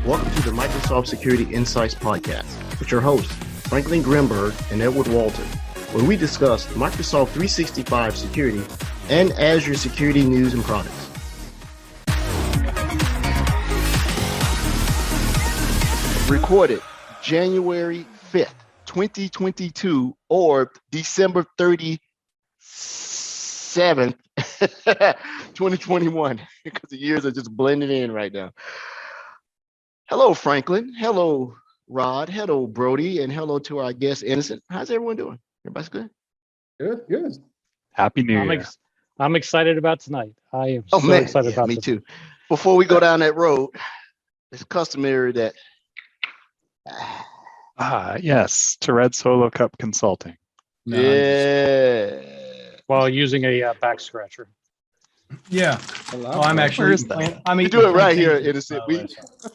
Welcome to the Microsoft Security Insights Podcast with your hosts, Franklin Grimberg and Edward Walton, where we discuss Microsoft 365 security and Azure security news and products. Recorded January 5th, 2022 or December 37th, 2021, because the years are just blending in right now. Hello, Franklin. Hello, Rod. Hello, Brody. And hello to our guest, Innocent. How's everyone doing? Everybody's good? Good. Happy New Year. I'm excited about tonight. I am so excited about me tonight. too. Before we go down that road, it's customary that Yes, to Red Solo Cup Consulting. While using a back scratcher. Yeah. Oh, I'm actually playing. We do it right here, Innocent. We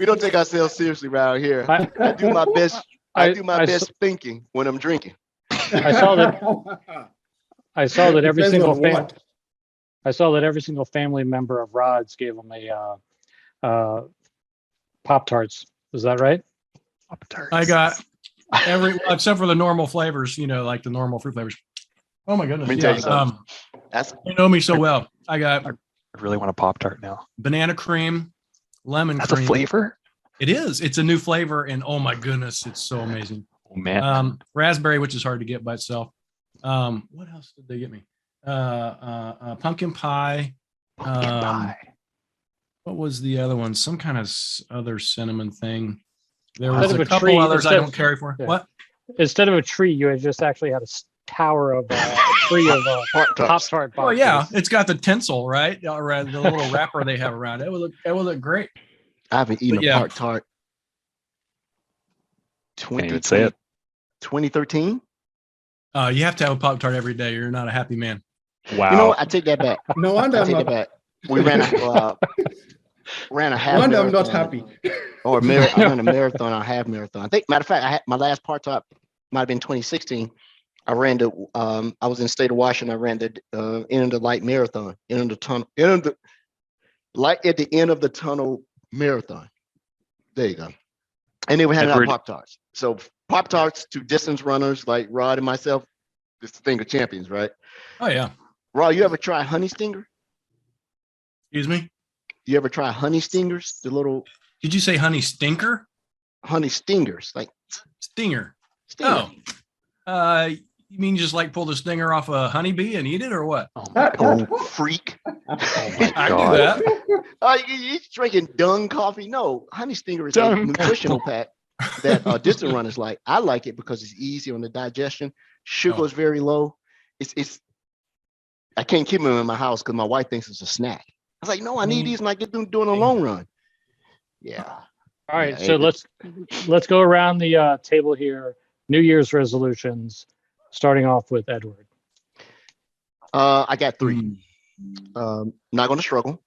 don't take ourselves seriously around here. I do my best. I do my best thinking when I'm drinking. I saw that every single family member of Rod's gave him a Pop-Tarts. Is that right? Pop-Tarts. I got except for the normal flavors, like the normal fruit flavors. Oh my goodness. You know me so well. I really want a Pop-Tart now. Banana cream, lemon That's cream. a flavor? It is. It's a new flavor, and oh my goodness, it's so amazing. Oh man. Raspberry, which is hard to get by itself. What else did they get me? Pumpkin pie. Pumpkin pie. What was the other one? Some kind of other cinnamon thing. There Instead was of a a couple tree, others I don't carry for. Yeah. What? Instead of a tree, you had just actually had a tower of a tree of Pop-Tart boxes. Oh yeah, it's got the tinsel, right? Or the little wrapper they have around it. It would look great. I haven't eaten a Pop-Tart. 2013. You have to have a Pop-Tart every day. You're not a happy man. Wow. You know what? I take that back. No wonder I'm not back. We ran a half. No wonder I'm not marathon. happy. Or I ran a marathon or a half marathon. I think, matter of fact, I had my last Pop-Tart might have been 2016. I ran I was in the state of Washington. I ran the end of the light marathon, end of the light at the end of the tunnel marathon. There you go. And they were handing out Pop-Tarts. So Pop-Tarts to distance runners like Rod and myself, it's the thing of champions, right? Oh yeah. Rod, you ever try honey stinger? Excuse me? You ever try honey stingers? The little Did you say honey stinker? honey stingers, like Stinger. stinger. Oh. You mean just like pull the stinger off a honeybee and eat it, or what? Oh my Oh, freak. I do that. You drinking dung coffee? No, honey stinger is a nutritional pack that distant runners like. I like it because it's easy on the digestion. Sugar is very low. It's. I can't keep them in my house because my wife thinks it's a snack. I was like, no, I need these when I get them doing a long run. Yeah. All right, so let's go around the table here. New Year's resolutions, starting off with Edward. I got 3. Not going to struggle.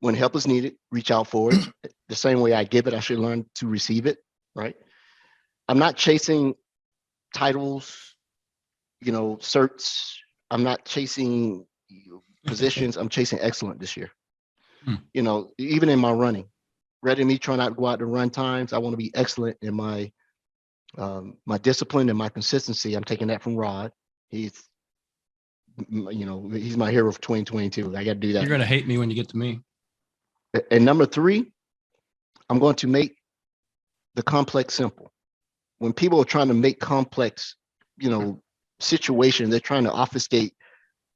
When help is needed, reach out for it. The same way I give it, I should learn to receive it, right? I'm not chasing titles, certs. I'm not chasing positions. I'm chasing excellence this year. Even in my running, rather than me trying not to go out to run times, I want to be excellent in my discipline and my consistency. I'm taking that from Rod. He's my hero of 2022. I got to do that. You're going to hate me when you get to me. And number 3, I'm going to make the complex simple. When people are trying to make complex, situations, they're trying to obfuscate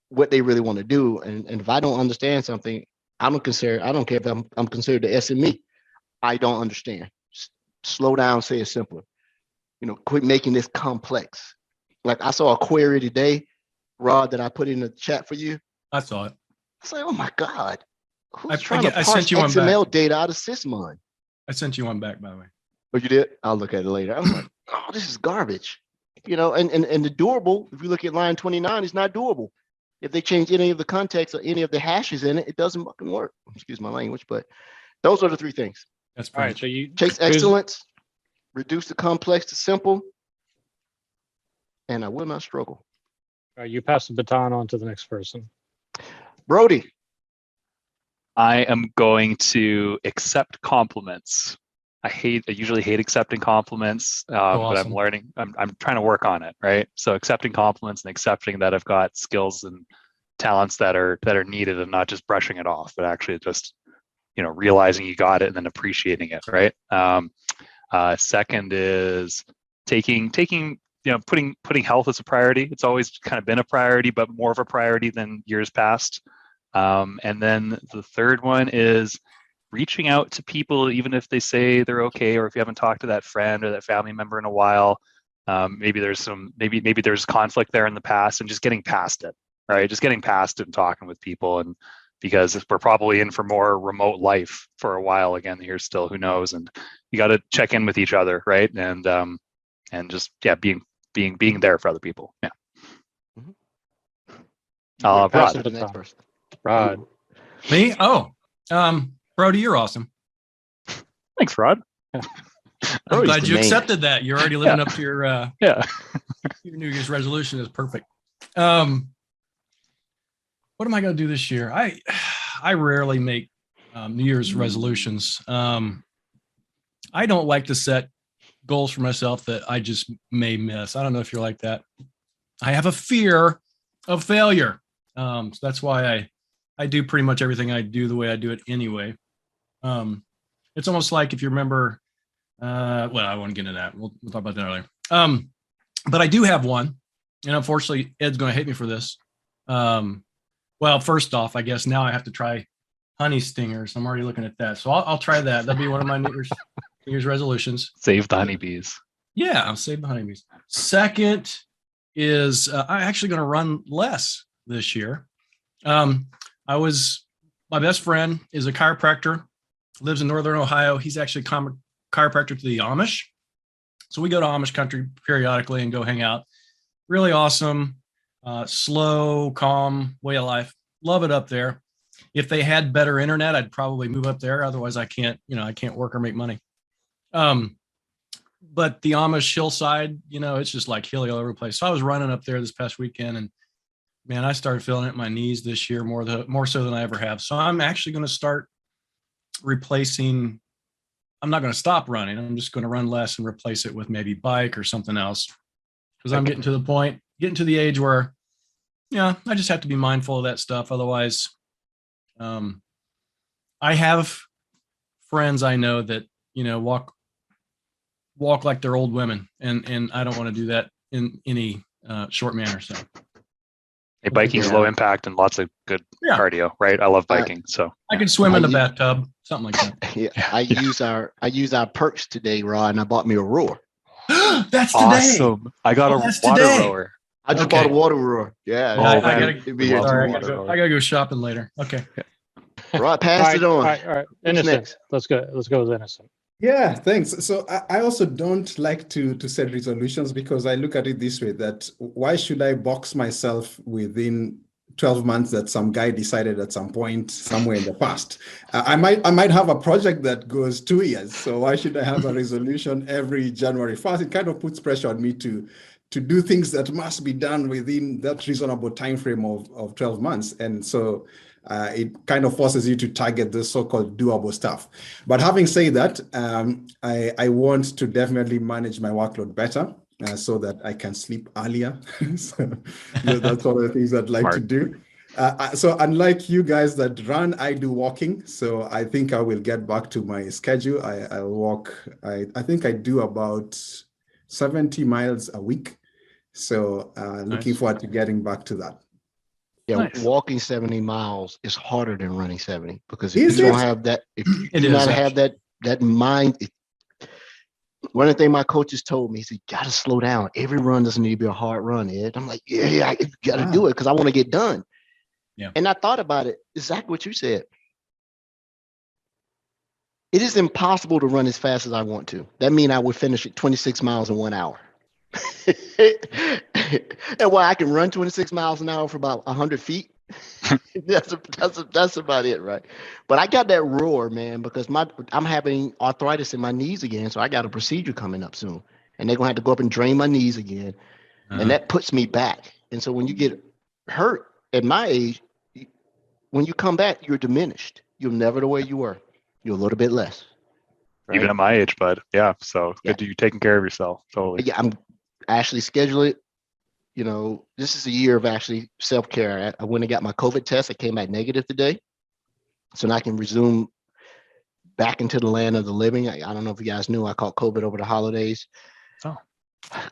what they really want to do. And if I don't understand something, I don't care if I'm considered the SME. I don't understand. Slow down, say it simpler. Quit making this complex. Like I saw a query today, Rod, that I put in the chat for you. I saw it. I was like, oh my God. Who's trying to I parse sent you one XML back. data out of Sysmon? I sent you one back, by the way. Oh, you did? I'll look at it later. I was like, oh, this is garbage. And the durable, if you look at line 29, it's not durable. If they change any of the context or any of the hashes in it, it doesn't fucking work. Excuse my language, but those are the 3 things. That's All right, so you Chase excellence, reduce the complex to simple, and I will not struggle. you pass the baton on to the next person. Brody. I am going to accept compliments I usually hate accepting compliments, but awesome. I'm learning. I'm trying to work on it, right? So accepting compliments and accepting that I've got skills and talents that are needed, and not just brushing it off, but actually just realizing you got it and then appreciating it, right? Second is taking putting health as a priority. It's always kind of been a priority, but more of a priority than years past. And then the third one is reaching out to people, even if they say they're okay, or if you haven't talked to that friend or that family member in a while. Maybe there's conflict there in the past, and just getting past it, right? Just getting past it and talking with people, and because we're probably in for more remote life for a while again here still, who knows? And you got to check in with each other, right? And just being there for other people. Yeah. Rod. Me? Oh, Brody, you're awesome. Thanks, Rod. I'm glad you accepted that. You're already living up to your your New Year's resolution. Is perfect. What am I going to do this year? I rarely make New Year's resolutions. I don't like to set goals for myself that I just may miss. I don't know if you're like that. I have a fear of failure. So that's why I do pretty much everything I do the way I do it anyway. It's almost like, if you remember, well, I won't get into that. We'll talk about that earlier. But I do have one, and unfortunately, Ed's going to hate me for this. Well, first off, I guess now I have to try honey stingers. I'm already looking at that. So I'll try that. That'll be one of my New Year's resolutions. Save the honeybees. Yeah, I'll save the honeybees. Second is I'm actually going to run less this year. My best friend is a chiropractor, lives in Northern Ohio. He's actually a chiropractor to the Amish. So we go to Amish country periodically and go hang out. Really awesome, slow, calm way of life. Love it up there. If they had better internet, I'd probably move up there. Otherwise, I can't work or make money. But the Amish hillside, it's just like hilly all over the place. So I was running up there this past weekend, and man, I started feeling it in my knees this year more so than I ever have. So I'm actually going to start replacing. I'm not going to stop running. I'm just going to run less and replace it with maybe bike or something else, because I'm getting to the age where, I just have to be mindful of that stuff. Otherwise, I have friends I know that, walk like they're old women, and I don't want to do that in any short manner. So, hey, biking's low impact and lots of good cardio, right? I love biking, so I can swim in the bathtub, something like that. Yeah, I use our perks today, Rod, and I bought me a rower. That's today. Awesome. I got a water rower. I just bought a water rower. Yeah. I gotta go shopping later. Okay. Rod, pass it on. All right. Innocent. Let's go with Innocent. Yeah, thanks. So I also don't like to set resolutions, because I look at it this way, that why should I box myself within 12 months that some guy decided at some point somewhere in the past? I might have a project that goes 2 years. So why should I have a resolution every January 1st? It kind of puts pressure on me to do things that must be done within that reasonable time frame of 12 months. And so it kind of forces you to target the so-called doable stuff. But having said that, I want to definitely manage my workload better, so that I can sleep earlier. So that's one of the things I'd like to do. So unlike you guys that run, I do walking. So I think I will get back to my schedule. I'll walk. I think I do about 70 miles a week. So looking forward to getting back to that. Yeah, nice. Walking 70 miles is harder than running 70, because if you don't have that, if you do not have that mind. One of the things my coaches told me, he said, you got to slow down. Every run doesn't need to be a hard run, Ed. I'm like, yeah, you got to do it, because I want to get done. Yeah. And I thought about it, exactly what you said. It is impossible to run as fast as I want to. That means I would finish at 26 miles in 1 hour. And while I can run 26 miles an hour for about 100 feet, that's about it, right? But I got that roar, man, because I'm having arthritis in my knees again, so I got a procedure coming up soon, and they're gonna have to go up and drain my knees again, and that puts me back. And so when you get hurt at my age, when you come back, you're diminished. You're never the way you were. You're a little bit less. Even at my age, bud. Yeah. So Yeah. good to you taking care of yourself. Totally. Yeah, I'm actually schedule it. You know, this is a year of actually self-care. I went and got my COVID test. I came back negative today. So now I can resume back into the land of the living. I don't know if you guys knew, I caught COVID over the holidays. Oh.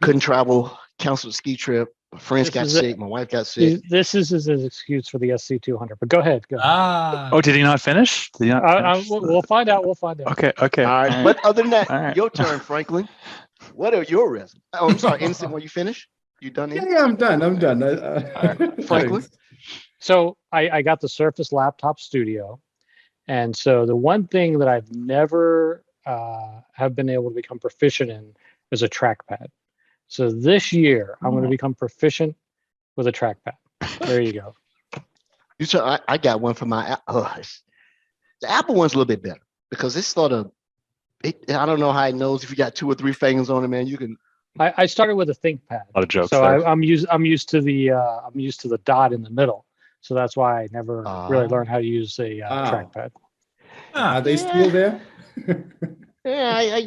Couldn't travel, canceled a ski trip. My friends This got is sick. My wife got sick. This is his excuse for the SC200. But go ahead. Go ahead. Ah. Oh, did he not finish? Did he not finish? We'll find out. We'll find out. Okay. Okay. All right. But other than that, All right. your turn, Franklin. What are your resumes? Oh, I'm sorry, Innocent, when you finish? You done? Yeah, I'm done. I'm done. Franklin? So I got the Surface Laptop Studio. And so the one thing that I've never have been able to become proficient in is a trackpad. So this year, I'm going to become proficient with a trackpad. There you go. I got one for my the Apple one's a little bit better because it's sort of I don't know how it knows if you got 2 or 3 fingers on it, man. You can. I started with a ThinkPad. A lot of jokes. So there. I'm used to the dot in the middle. So that's why I never really learned how to use a trackpad. Are they still there? Yeah,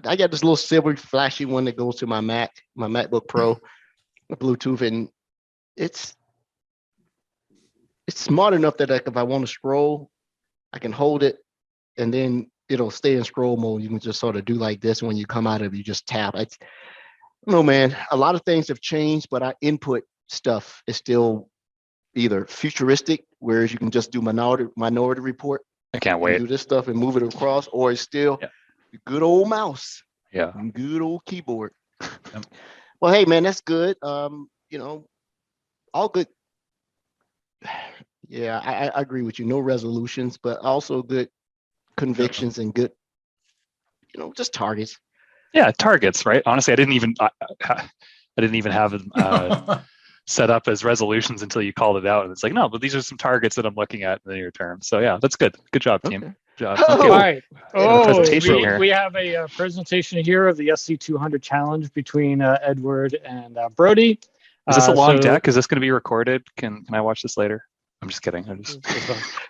I got this little silver flashy one that goes to my MacBook Pro, Bluetooth, and it's smart enough that like if I want to scroll, I can hold it, and then it'll stay in scroll mode. You can just sort of do like this. When you come out of it, you just tap. No, man, a lot of things have changed, but our input stuff is still either futuristic, whereas you can just do minority report. I can't wait. Do this stuff and move it across, or it's still the good old mouse. Yeah. And good old keyboard. Well, hey, man, that's good. You know, all good. Yeah, I agree with you. No resolutions, but also good convictions and good, you know, just targets. Yeah, targets, right? Honestly, I didn't even have them set up as resolutions until you called it out, and it's like, no, but these are some targets that I'm looking at in the near term. So yeah, that's good. Good job, team. Okay. Good job. Oh, Okay, All right. presentation here. We have a presentation here of the SC200 challenge between Edward and Brody. Is this a long deck? Is this going to be recorded? Can I watch this later? I'm just kidding.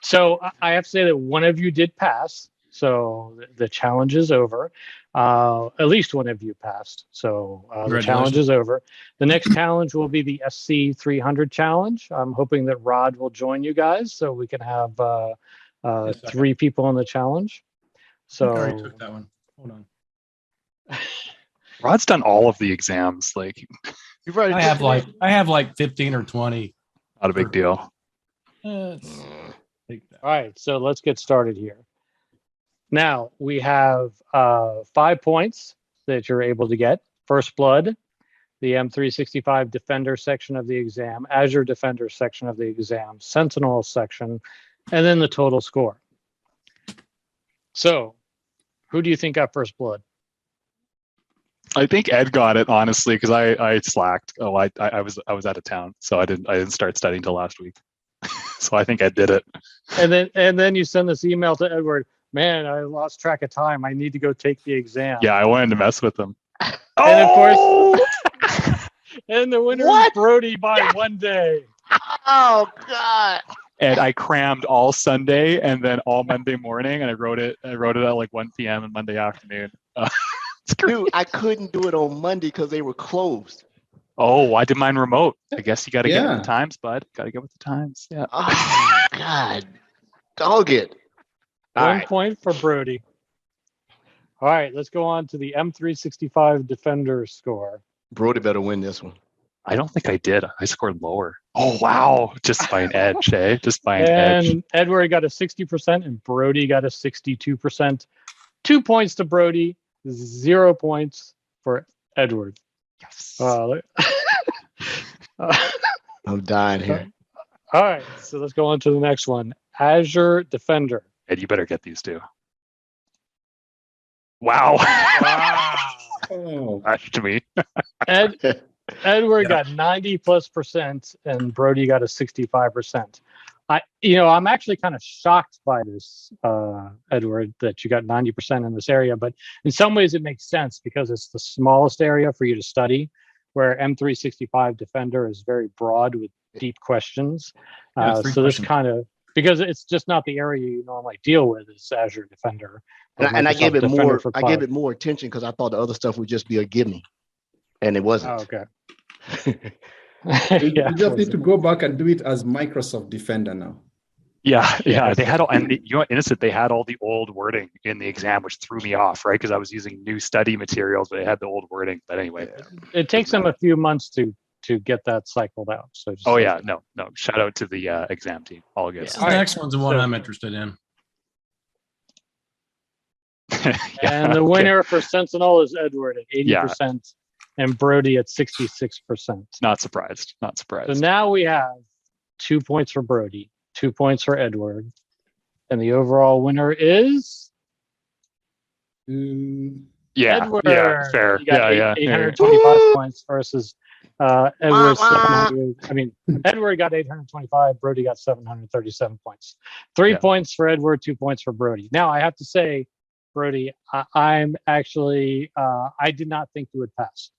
So I have to say that one of you did pass. So the challenge is over. At least one of you passed. So the challenge is over. The next challenge will be the SC300 challenge. I'm hoping that Rod will join you guys so we can have 3 people on the challenge. So I already took that one. Hold on. Rod's done all of the exams. Like, You've already. I have like 15 or 20. not a big deal. Take that. all right, so let's get started here. Now we have 5 points that you're able to get. First Blood, the M365 Defender section of the exam, Azure Defender section of the exam, Sentinel section, and then the total score. So, who do you think got First Blood? I think Ed got it, honestly, because I slacked. Oh, I was out of town, so I didn't start studying till last week. So I think Ed did it. And then you send this email to Edward. Man, I lost track of time. I need to go take the exam. Yeah, I wanted to mess with him. And of course, and the winner is Brody by 1 day. Oh God! And I crammed all Sunday and then all Monday morning, and I wrote it at like 1 p.m. and Monday afternoon. Dude, I couldn't do it on Monday because they were closed. Oh, I did mine remote. I guess you got to get with Yeah. the times, bud. Got to get with the times. Yeah. Oh God! Dog it. All 1 right. point for Brody. All right, let's go on to the M365 Defender score. Brody better win this one. I don't think I did. I scored lower. Oh wow! Just by an edge, eh? Just by an edge. And Edward got a 60% and Brody got a 62%. 2 points to Brody, 0 points for Edward. Yes. I'm dying here. All right, so let's go on to the next one. Azure Defender. Ed, you better get these two. Wow. Oh, That's to me. Edward got 90+% and Brody got a 65%. I'm actually kind of shocked by this, Edward, that you got 90% in this area, but in some ways it makes sense because it's the smallest area for you to study, where M365 Defender is very broad with deep questions. Yeah, 3 so this questions. kind of, because it's just not the area you normally deal with is Azure Defender. And I gave Microsoft it Defender more. for I gave Cloud. it more attention because I thought the other stuff would just be a gimme, and it Oh, wasn't. okay. You Yeah, just need to go back and do it as Microsoft Defender now. Yeah, Yeah. they had all, and you know, innocent, they had all the old wording in the exam, which threw me off, right? Because I was using new study materials, but it had the old wording. But anyway, It takes them a few months to get that cycled out. So just oh like yeah, that. no. Shout out to the exam team. All good. Yeah. This All right, next one's the one so- I'm interested in. Yeah, And the okay. winner for Sentinel is Edward at 80% and Brody at 66%. Not surprised. Not So surprised. now we have 2 points for Brody, 2 points for Edward, and the overall winner is Yeah, Edward. fair. You got Yeah. 825 points versus Edward Wah, wah. 700. I mean, Edward got 825. Brody got 737 points. 3 Yeah. points for Edward, 2 points for Brody. Now I have to say, Brody, I'm actually I did not think you would pass.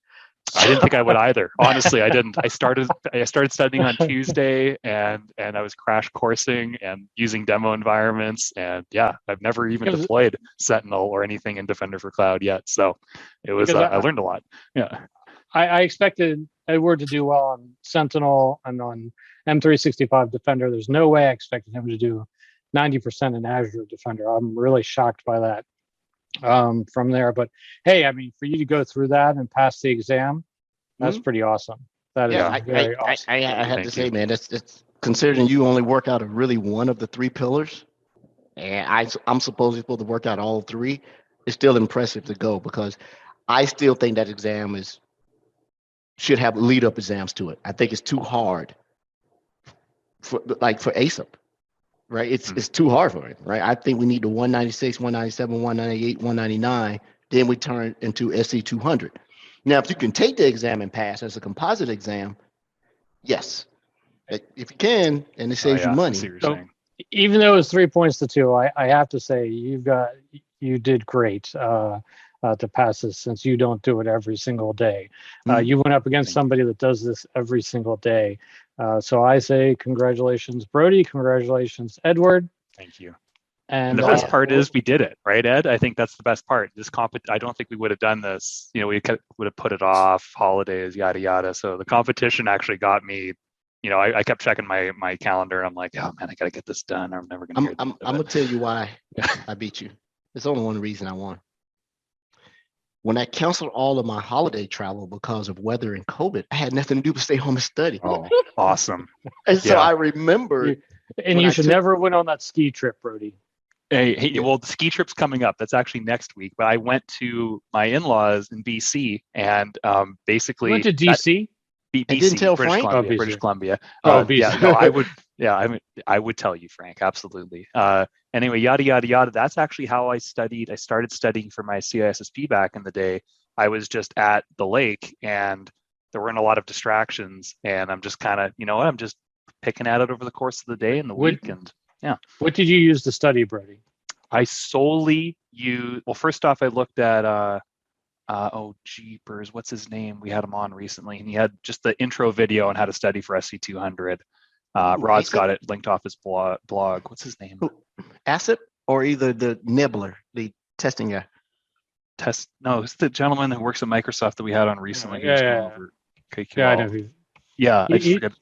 I didn't think I would either. Honestly, I didn't. I started studying on Tuesday, and I was crash coursing and using demo environments, and yeah, I've never even Because- deployed Sentinel or anything in Defender for Cloud yet. So it was Because I learned a lot. Yeah. I expected Edward to do well on Sentinel and on M365 Defender. There's no way I expected him to do 90% in Azure Defender. I'm really shocked by that from there. But hey, I mean, for you to go through that and pass the exam, that's pretty awesome. That is Yeah, very awesome. I have Thank to say, you. man, it's considering you only work out of really one of the three pillars, and I'm supposed to work out all three. It's still impressive to go because I still think that exam should have lead up exams to it. I think it's too hard for ASAP, right? It's too hard for it, right? I think we need the 196, 197, 198, 199. Then we turn into SC 200. Now, if you can take the exam and pass as a composite exam, yes. If you can, and it saves you I money. see what you're So- saying. Even though it's 3 points to 2, I have to say you did great to pass this since you don't do it every single day. Mhm. You went up against Thank somebody that does this every single day. So I say congratulations, Brody. Congratulations, Edward. Thank you. And And the best Yeah. part is we did it, right, Ed? I think that's the best part. I don't think we would have done this. You know, we would have put it off, holidays, yada yada. So the competition actually got me. You know, I kept checking my calendar. I'm like, oh man, I gotta get this done. I'm never gonna. I'm gonna tell you why I beat you. There's only one reason I won. When I canceled all of my holiday travel because of weather and COVID, I had nothing to do but stay home and study. Oh, awesome. And so yeah. I remember and when you I should took- never went on that ski trip, Brody. Hey, Yeah. well, the ski trip's coming up. That's actually next week. But I went to my in-laws in BC, and basically You went to DC. BC, didn't tell British Frank? Columbia, Oh, BC. British Columbia. Oh, Yeah, BC. no, I would. Yeah, I would tell you, Frank. Absolutely. Anyway, yada yada yada. That's actually how I studied. I started studying for my CISSP back in the day. I was just at the lake, and there weren't a lot of distractions, and I'm just kind of, you know what? I'm just picking at it over the course of the day and the Would- week, and What did you use to study, Brody? I solely use. Well, first off, I looked at oh jeepers, what's his name? We had him on recently, and he had just the intro video on how to study for SC200. Rod's got it linked off his blog. What's his name? ASIP or either the Nibbler, the testing guy. No, it's the gentleman that works at Microsoft that we had on recently. He was Yeah, going yeah. over KQL. Yeah, I know. who- Yeah, I just He- forget.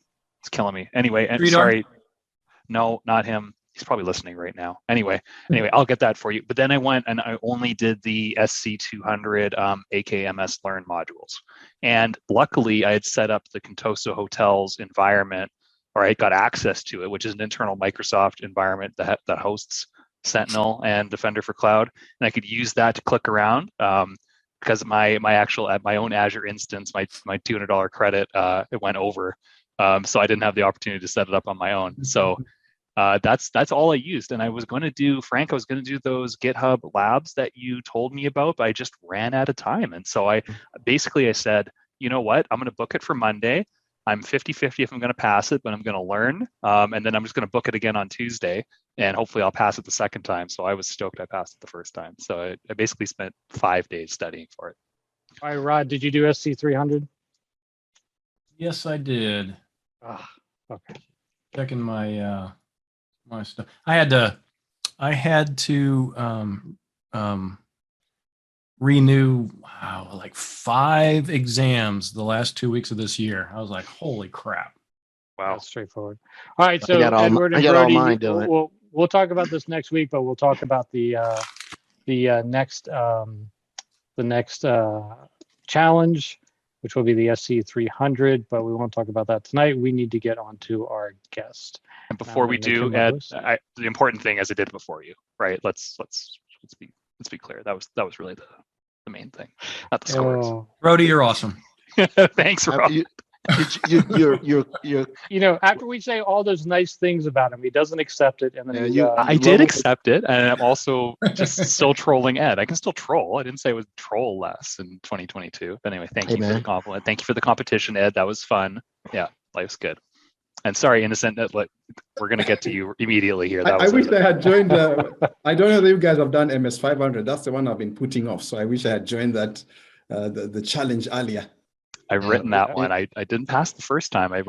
It's killing me. Anyway, and Sridhar? sorry. No, not him. He's probably listening right now. Anyway, I'll get that for you. But then I went and I only did the SC200 AKMS Learn modules. And luckily, I had set up the Contoso Hotels environment, or I got access to it, which is an internal Microsoft environment that hosts Sentinel and Defender for Cloud. And I could use that to click around because my own Azure instance, my $200 credit, it went over. So I didn't have the opportunity to set it up on my own. So that's all I used. And I was going to do, Frank, I was going to do those GitHub labs that you told me about, but I just ran out of time. And so I said, you know what, I'm going to book it for Monday. I'm 50-50 if I'm going to pass it, but I'm going to learn. And then I'm just going to book it again on Tuesday, and hopefully I'll pass it the second time. So I was stoked I passed it the first time. So I basically spent 5 days studying for it. All right, Rod, did you do SC300? Yes, I did. Okay. Checking my my stuff. I had to renew like 5 exams the last 2 weeks of this year. I was like, holy crap. Wow. That's straightforward. All right, I so got all Edward I and got all Brody, mine done. we'll talk about this next week, but we'll talk about the next challenge, which will be the SC 300. But we won't talk about that tonight. We need to get on to our guest. And before we do, Ed, the important thing, as I did before you, right? Let's be clear. That was really the main thing, not the scores. Brody, you're awesome. Thanks, Rob. You're after we say all those nice things about him, he doesn't accept it, and then I did accept it, and I'm also just still trolling Ed. I can still troll. I didn't say it was troll less in 2022. But anyway, thank you for the compliment. Thank you for the competition, Ed. That was fun. Yeah, life's good. And sorry, Innocent, we're going to get to you immediately here. I wish I had joined. I don't know if you guys have done MS 500. That's the one I've been putting off. So I wish I had joined that the challenge earlier. I've written that one. I didn't pass the first time. I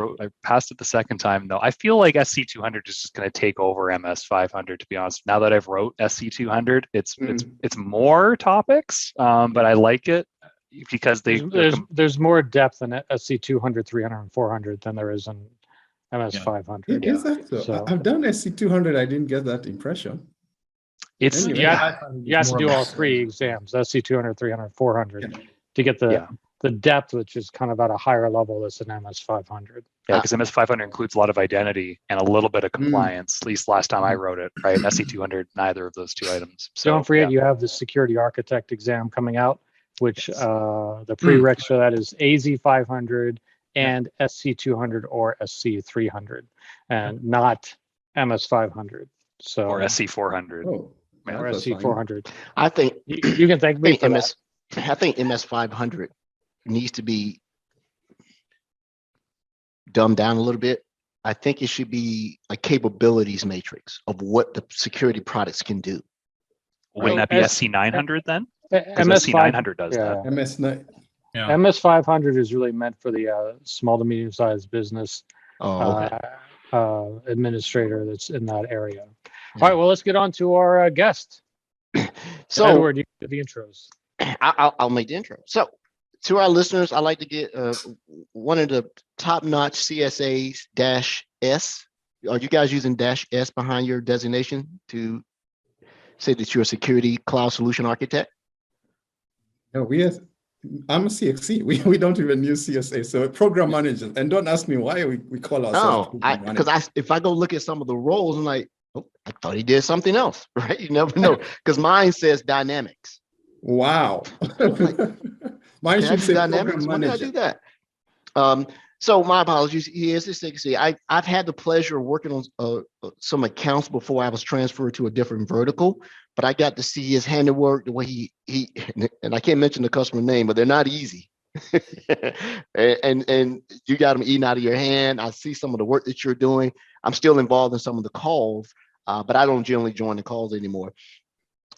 passed it the second time though. I feel like SC 200 is just going to take over MS 500. To be honest, now that I've wrote SC 200, it's more topics, but I like it because there's more depth in SC 200, 300, and 400 than there is in MS 500. Is that so? I've done SC 200. I didn't get that impression. It's anyway, you have to do all 3 exams: SC 200, 300, 400 to get the depth, which is kind of at a higher level as an MS 500. Yeah, because MS 500 includes a lot of identity and a little bit of compliance, at least last time I wrote it, right? SC 200, neither of those 2 items. So don't forget, you have the security architect exam coming out, which the prereqs for that is AZ 500 and SC 200 or SC 300, and not MS 500. So or SC 400. Or SC 400. I think you can thank me for that. I think MS 500 needs to be dumbed down a little bit. I think it should be a capabilities matrix of what the security products can do. Wouldn't that be SC 900 then? SC 900 does that. MS 500 is really meant for the small to medium sized business administrator that's in that area. All right, well, let's get on to our guest. So, Edward, you do the intros. I'll make the intro. So, to our listeners, I'd like to get one of the top-notch CSAs -S. Are you guys using -S behind your designation to say that you're a security cloud solution architect? No, I'm a CXC. We don't even use CSA. So program managers. And don't ask me why we call ourselves. Because if I go look at some of the roles, I'm like, oh, I thought he did something else, right? You never know. Because mine says dynamics. Wow. Mine should say dynamics. Why did I do that? So my apologies. He is a 60. I've had the pleasure of working on some accounts before I was transferred to a different vertical, but I got to see his handiwork, the way he and I can't mention the customer name, but they're not easy. and you got them eating out of your hand. I see some of the work that you're doing. I'm still involved in some of the calls, but I don't generally join the calls anymore.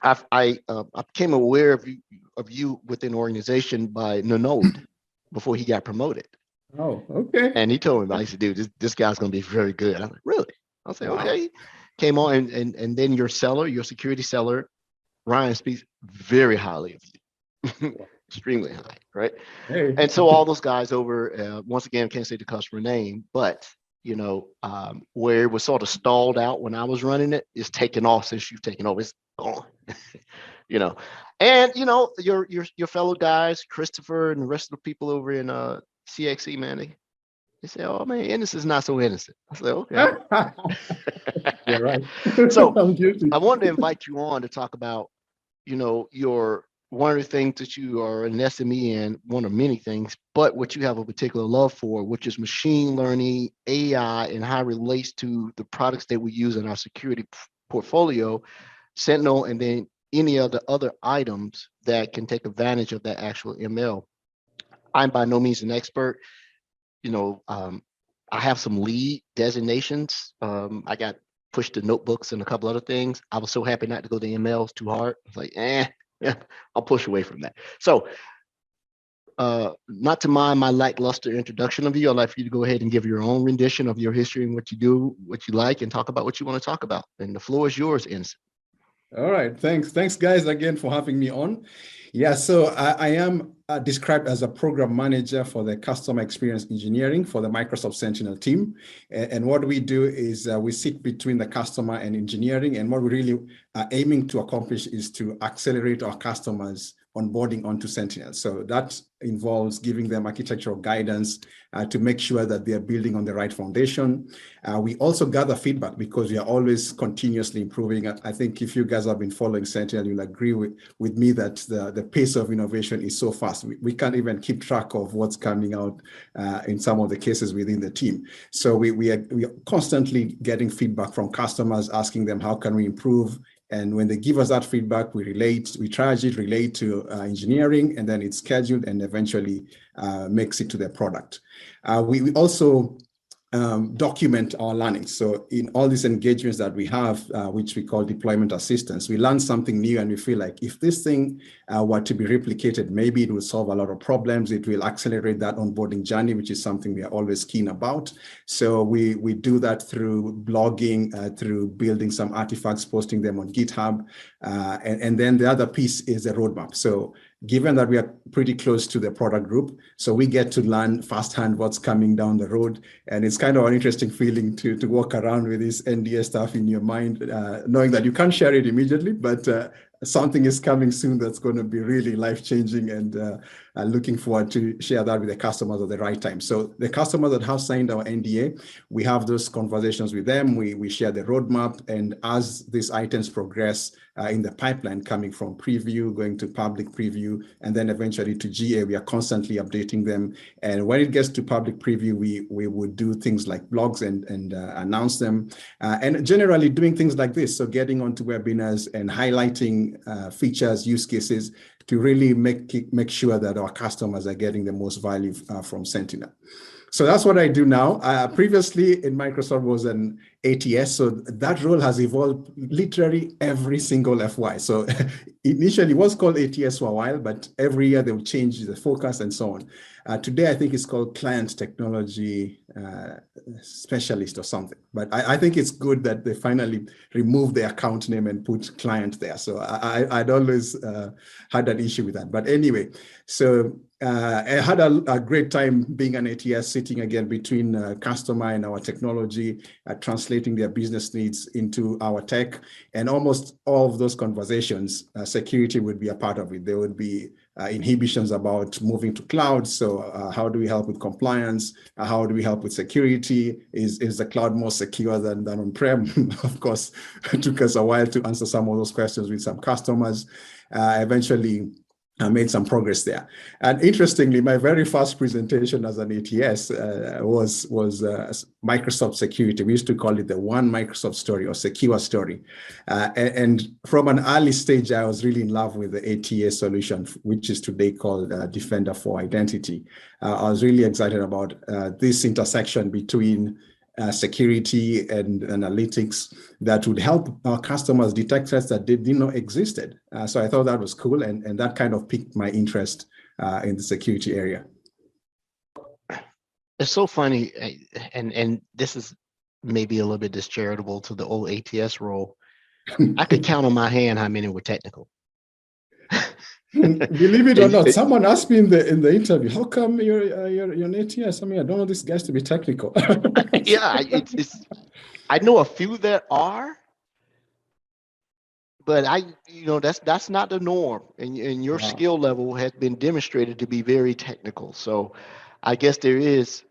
I became aware of you within the organization by Nanode before he got promoted. Oh, okay. And he told me, I said, dude, this guy's going to be very good. I'm like, really? I'll say, okay. Came on, and then your security seller, Ryan, speaks very highly of you. Extremely high, right? Hey. And so all those guys over, once again, can't say the customer name, but where it was sort of stalled out when I was running it is taken off since you've taken over. It's gone. And your fellow guys, Christopher and the rest of the people over in CXE, man, they say, oh man, innocent is not so innocent. I said, okay. Yeah, right. So I wanted to invite you on to talk about, your one of the things that you are an SME in, one of many things, but what you have a particular love for, which is machine learning, AI, and how it relates to the products that we use in our security portfolio, Sentinel, and then any of the other items that can take advantage of that actual ML. I'm by no means an expert. I have some lead designations. I got pushed to notebooks and a couple other things. I was so happy not to go to MLs too hard. I was like, yeah, I'll push away from that. So not to mind my lackluster introduction of you, I'd like for you to go ahead and give your own rendition of your history and what you do, what you like, and talk about what you want to talk about. And the floor is yours, Innocent. All right. Thanks, guys, again for having me on. Yeah, so I am described as a program manager for the customer experience engineering for the Microsoft Sentinel team. And what we do is we sit between the customer and engineering. And what we really are aiming to accomplish is to accelerate our customers onboarding onto Sentinel. So that involves giving them architectural guidance to make sure that they are building on the right foundation. We also gather feedback because we are always continuously improving. I think if you guys have been following Sentinel, you'll agree with me that the pace of innovation is so fast. We can't even keep track of what's coming out in some of the cases within the team. So we are constantly getting feedback from customers, asking them, how can we improve? And when they give us that feedback, we triage it, relate to engineering, and then it's scheduled and eventually makes it to their product. We also document our learning. So in all these engagements that we have, which we call deployment assistance, we learn something new and we feel like if this thing were to be replicated, maybe it will solve a lot of problems. It will accelerate that onboarding journey, which is something we are always keen about. So we do that through blogging, through building some artifacts, posting them on GitHub. And then the other piece is the roadmap. So given that we are pretty close to the product group, so we get to learn firsthand what's coming down the road. And it's kind of an interesting feeling to walk around with this NDA stuff in your mind, knowing that you can't share it immediately, but something is coming soon that's going to be really life-changing, and looking forward to share that with the customers at the right time. So the customers that have signed our NDA, we have those conversations with them. We share the roadmap, and as these items progress in the pipeline, coming from preview, going to public preview, and then eventually to GA, we are constantly updating them. And when it gets to public preview, we would do things like blogs and announce them, and generally doing things like this. So getting onto webinars and highlighting features, use cases, to really make sure that our customers are getting the most value from Sentinel. So that's what I do now. Previously in Microsoft was an ATS, so that role has evolved literally every single FY. So initially it was called ATS for a while, but every year they will change the focus and so on. Today I think it's called Client Technology Specialist or something. But I think it's good that they finally removed the account name and put client there. So I'd always had an issue with that. But anyway, so I had a great time being an ATS, sitting again between customer and our technology, translating their business needs into our tech. And almost all of those conversations, security would be a part of it. There would be inhibitions about moving to cloud. So how do we help with compliance? How do we help with security? Is the cloud more secure than on-prem? Of course, it took us a while to answer some of those questions with some customers. Eventually, I made some progress there. And interestingly, my very first presentation as an ATS was Microsoft security. We used to call it the One Microsoft Story or Secure Story. And from an early stage, I was really in love with the ATA solution, which is today called Defender for Identity. I was really excited about this intersection between security and analytics that would help our customers detect threats that they didn't know existed. So I thought that was cool, and that kind of piqued my interest in the security area. It's so funny, and this is maybe a little bit discharitable to the old ATS role. I could count on my hand how many were technical. Believe it or not, someone asked me in the interview, how come you're an ATS? I mean, I don't know these guys to be technical. Yeah, I know a few that are, but that's not the norm. And your skill level has been demonstrated to be very technical. So I guess there is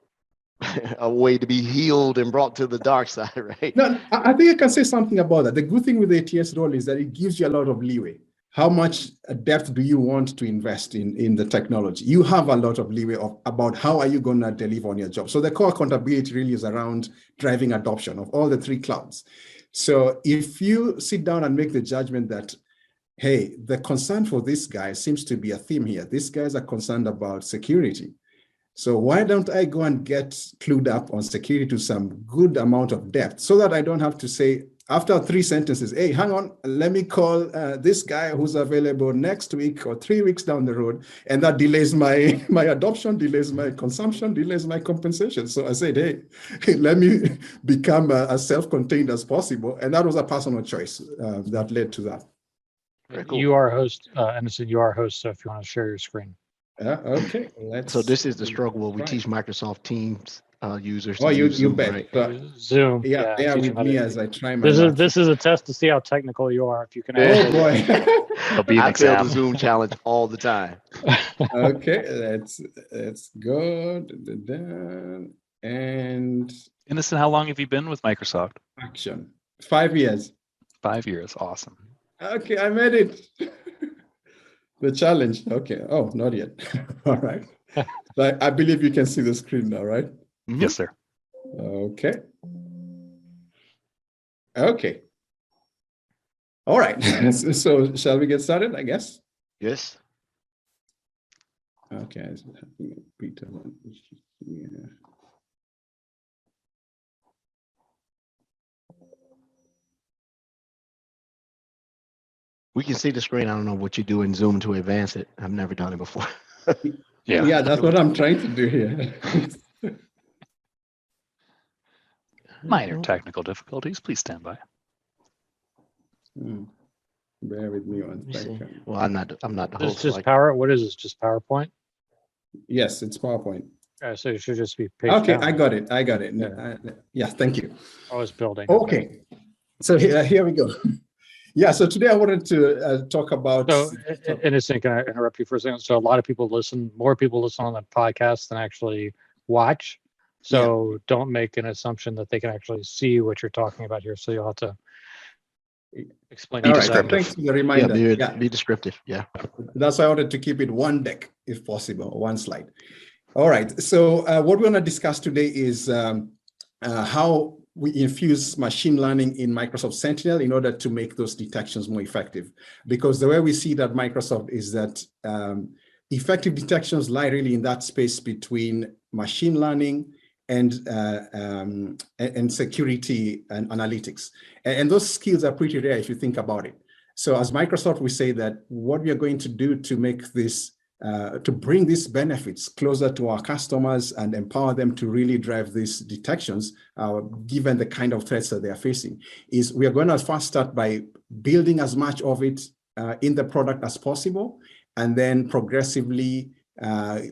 a way to be healed and brought to the dark side, right? No, I think I can say something about that. The good thing with the ATS role is that it gives you a lot of leeway. How much depth do you want to invest in the technology? You have a lot of leeway about how are you going to deliver on your job. So the core accountability really is around driving adoption of all the three clouds. So if you sit down and make the judgment that, hey, the concern for this guy seems to be a theme here. These guys are concerned about security. So why don't I go and get clued up on security to some good amount of depth so that I don't have to say, after 3 sentences, hey, hang on, let me call this guy who's available next week or 3 weeks down the road. And that delays my adoption, delays my consumption, delays my compensation. So I said, hey, let me become as self-contained as possible. And that was a personal choice that led to that. Very cool. You are host, Anderson, you are host, so if you want to share your screen. Okay, So this is the struggle where we teach Microsoft Teams users. Oh, to you use Zoom, bet. right? So, Zoom. yeah, bear teach them with how me to- as I try my This is a test to see how technical you are. If you can. Oh actually- boy. It'll be an I fail the exam. Zoom challenge all the time. Okay, let's go. And Innocent, how long have you been with Microsoft? action. 5 years. 5 years. Awesome. Okay, I made it. The challenge. Okay. Oh, not yet. All right. So I believe you can see the screen now, right? Mhm. Yes, sir. Okay. Okay. All right. So shall we get started, I guess? Yes. Okay. I was having a bit of an issue here. We can see the screen. I don't know what you do in Zoom to advance it. I've never done it before. Yeah. Yeah, that's what I'm trying to do here. Minor technical difficulties. Please stand by. Bear with me one Let me see. second. Well, I'm not the This host. is just like- power. What is this? Just PowerPoint? Yes, it's PowerPoint. So it should just be page Okay, down. I got it. I got it. Yeah. Yeah, thank you. I was building. Okay, so here we go. Yeah, so today I wanted to talk about. So, Innocent, can I interrupt you for a second? So a lot of people listen, more people listen on the podcast than actually watch. So don't make an assumption that they can actually see what you're talking about here. So you'll have to explain. All Be right, descriptive. thanks for the reminder. Be descriptive. Yeah. That's why I wanted to keep it one deck, if possible, one slide. All right, so what we're going to discuss today is how we infuse machine learning in Microsoft Sentinel in order to make those detections more effective. Because the way we see that Microsoft is that effective detections lie really in that space between machine learning and security and analytics. And those skills are pretty rare if you think about it. So as Microsoft, we say that what we are going to do to make this to bring these benefits closer to our customers and empower them to really drive these detections, given the kind of threats that they are facing, is we are going to first start by building as much of it in the product as possible, and then progressively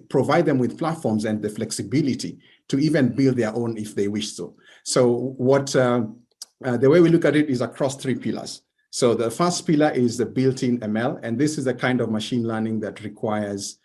provide them with platforms and the flexibility to even build their own if they wish so. So what the way we look at it is across 3 pillars. So the first pillar is the built-in ML, and this is the kind of machine learning that requires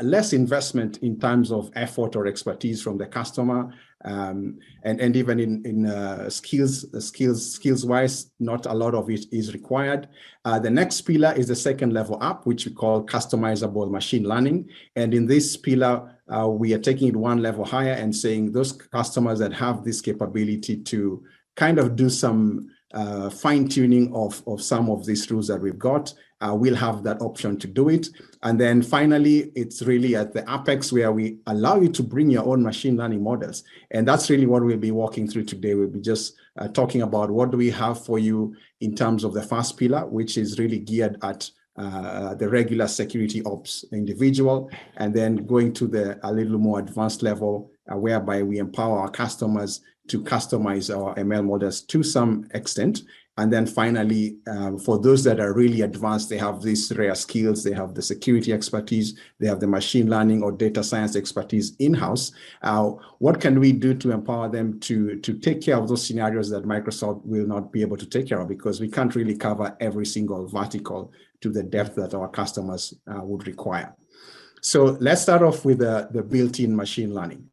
less investment in terms of effort or expertise from the customer, and even in skills-wise, not a lot of it is required. The next pillar is the second level up, which we call customizable machine learning. And in this pillar, we are taking it one level higher and saying those customers that have this capability to kind of do some fine-tuning of some of these rules that we've got, we'll have that option to do it. And then finally, it's really at the apex where we allow you to bring your own machine learning models. And that's really what we'll be walking through today. We'll be just talking about what do we have for you in terms of the first pillar, which is really geared at the regular security ops individual, and then going to a little more advanced level whereby we empower our customers to customize our ML models to some extent. And then finally, for those that are really advanced, they have these rare skills, they have the security expertise, they have the machine learning or data science expertise in-house. What can we do to empower them to take care of those scenarios that Microsoft will not be able to take care of, because we can't really cover every single vertical to the depth that our customers would require. So let's start off with the built-in machine learning.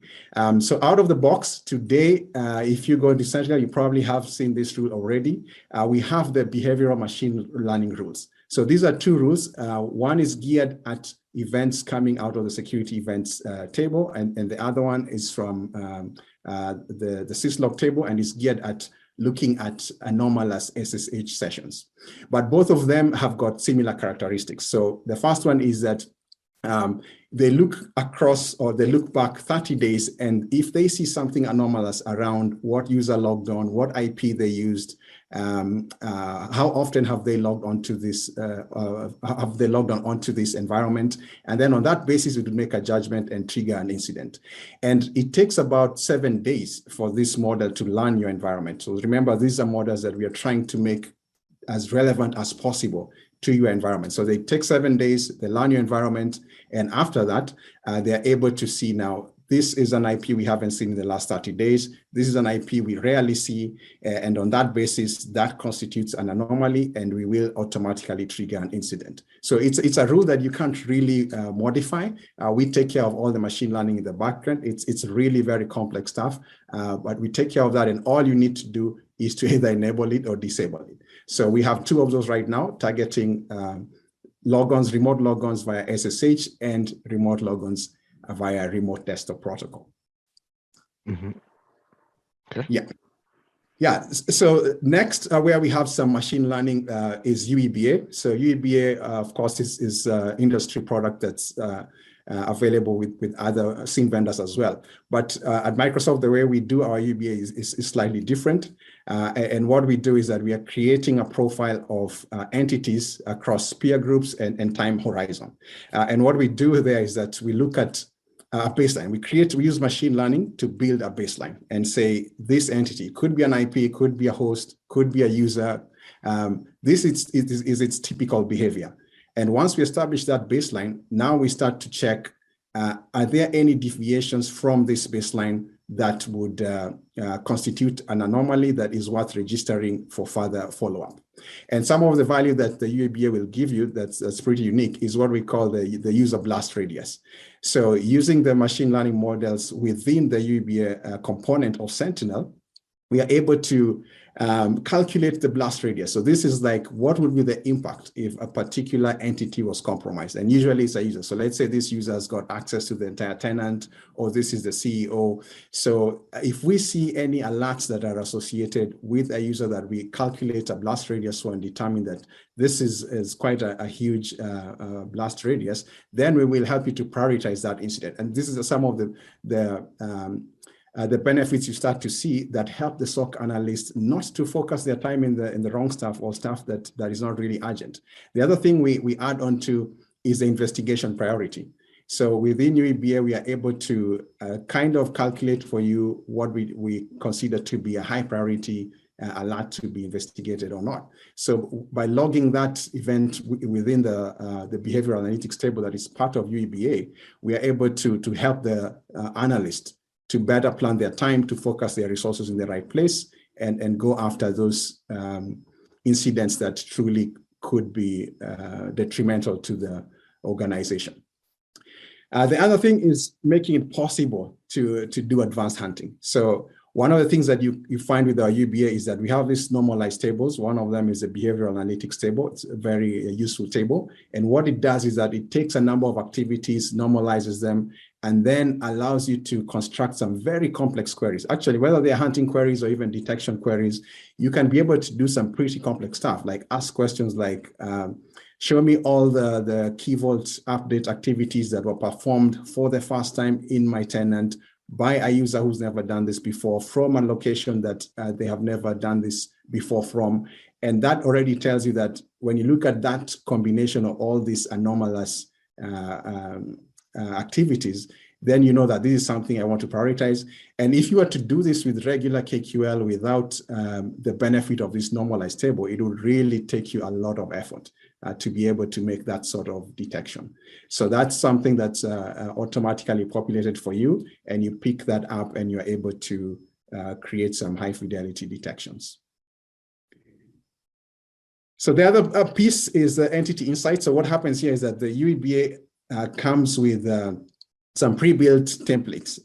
So out of the box today, if you go into Sentinel, you probably have seen this rule already. We have the behavioral machine learning rules. So these are 2 rules. One is geared at events coming out of the security events table, and the other one is from the syslog table and is geared at looking at anomalous SSH sessions. But both of them have got similar characteristics. So the first one is that they look across or they look back 30 days, and if they see something anomalous around what user logged on, what IP they used, how often have they logged onto this, onto this environment, and then on that basis, we would make a judgment and trigger an incident. And it takes about 7 days for this model to learn your environment. So remember, these are models that we are trying to make as relevant as possible to your environment. So they take 7 days, they learn your environment, and after that, they're able to see now, this is an IP we haven't seen in the last 30 days. This is an IP we rarely see. And on that basis, that constitutes an anomaly, and we will automatically trigger an incident. So it's a rule that you can't really modify. We take care of all the machine learning in the background. It's really very complex stuff, but we take care of that. And all you need to do is to either enable it or disable it. So we have 2 of those right now, targeting logons, remote logons via SSH, and remote logons via remote desktop protocol. Mm-hmm. Okay. Yeah. So next, where we have some machine learning is UEBA. So UEBA, of course, is industry product that's available with other SIEM vendors as well. But at Microsoft, the way we do our UEBA is slightly different. And what we do is that we are creating a profile of entities across peer groups and time horizon. And what we do there is that we look at a baseline. We use machine learning to build a baseline and say, this entity could be an IP, could be a host, could be a user. This is its typical behavior. And once we establish that baseline, now we start to check, are there any deviations from this baseline that would constitute an anomaly that is worth registering for further follow-up. And some of the value that the UEBA will give you that's pretty unique is what we call the user blast radius. So using the machine learning models within the UEBA component of Sentinel, we are able to calculate the blast radius. So this is like, what would be the impact if a particular entity was compromised? And usually it's a user. So let's say this user has got access to the entire tenant, or this is the CEO. So if we see any alerts that are associated with a user that we calculate a blast radius for and determine that this is quite a huge blast radius, then we will help you to prioritize that incident. And this is some of the benefits you start to see that help the SOC analyst not to focus their time in the wrong stuff or stuff that is not really urgent. The other thing we add on to is the investigation priority. So within UEBA, we are able to kind of calculate for you what we consider to be a high priority alert to be investigated or not. So by logging that event within the behavioral analytics table that is part of UEBA, we are able to help the analyst to better plan their time, to focus their resources in the right place, and go after those incidents that truly could be detrimental to the organization. The other thing is making it possible to do advanced hunting. So one of the things that you find with our UBA is that we have these normalized tables. One of them is a behavioral analytics table. It's a very useful table. And what it does is that it takes a number of activities, normalizes them, and then allows you to construct some very complex queries. Actually, whether they're hunting queries or even detection queries, you can be able to do some pretty complex stuff, like ask questions like, show me all the Key Vault update activities that were performed for the first time in my tenant by a user who's never done this before, from a location that they have never done this before from. And that already tells you that when you look at that combination of all these anomalous activities, then you know that this is something I want to prioritize. And if you were to do this with regular KQL without the benefit of this normalized table, it would really take you a lot of effort to be able to make that sort of detection. So that's something that's automatically populated for you, and you pick that up and you're able to create some high fidelity detections. So the other piece is the entity insight. So what happens here is that the UEBA comes with some pre-built templates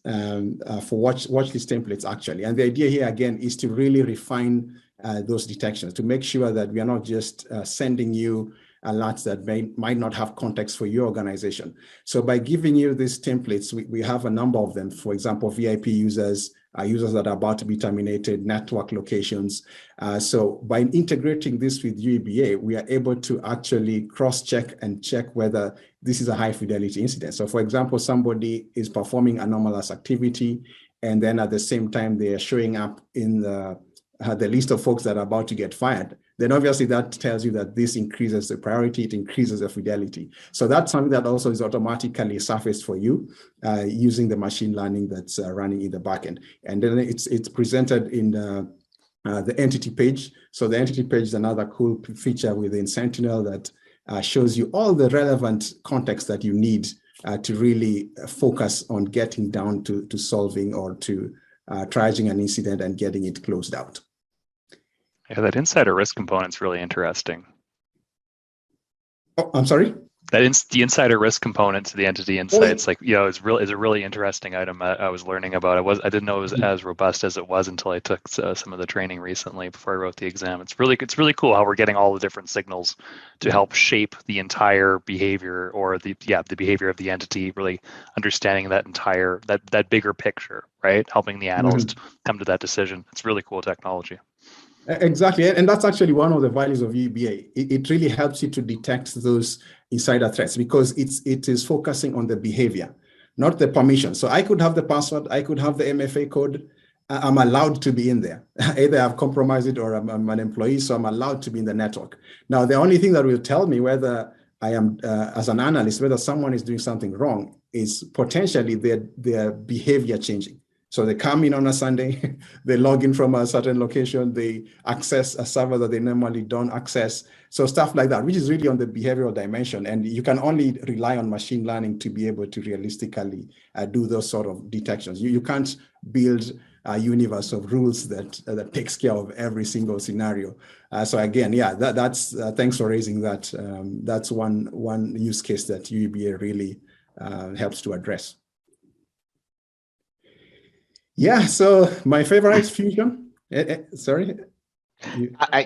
for watchlist templates, actually. And the idea here, again, is to really refine those detections, to make sure that we are not just sending you alerts that might not have context for your organization. So by giving you these templates, we have a number of them. For example, VIP users, users that are about to be terminated, network locations. So by integrating this with UEBA, we are able to actually cross-check and check whether this is a high-fidelity incident. So for example, somebody is performing anomalous activity, and then at the same time, they are showing up in the list of folks that are about to get fired. Then obviously that tells you that this increases the priority, it increases the fidelity. So that's something that also is automatically surfaced for you using the machine learning that's running in the backend. And then it's presented in the entity page. So the entity page is another cool feature within Sentinel that shows you all the relevant context that you need to really focus on getting down to solving or to triaging an incident and getting it closed out. Yeah, that insider risk component's really interesting. Oh, I'm sorry? The insider risk component to the entity insights, is a really interesting item I was learning about. I didn't know it was as robust as it was until I took some of the training recently before I wrote the exam. It's really cool how we're getting all the different signals to help shape the entire behavior or the behavior of the entity, really understanding that bigger picture, right? Helping the analyst come to that decision. It's really cool technology. Exactly, and that's actually one of the values of UEBA. It really helps you to detect those insider threats because it is focusing on the behavior, not the permission. So I could have the password, I could have the MFA code. I'm allowed to be in there. Either I've compromised it or I'm an employee, so I'm allowed to be in the network. Now, the only thing that will tell me whether I am, as an analyst, whether someone is doing something wrong is potentially their behavior changing. So they come in on a Sunday, they log in from a certain location, they access a server that they normally don't access. So stuff like that, which is really on the behavioral dimension. And you can only rely on machine learning to be able to realistically do those sort of detections. You can't build a universe of rules that takes care of every single scenario. So again, yeah, that's thanks for raising that. That's one use case that UEBA really helps to address. Yeah, so my favorite Fusion. Sorry?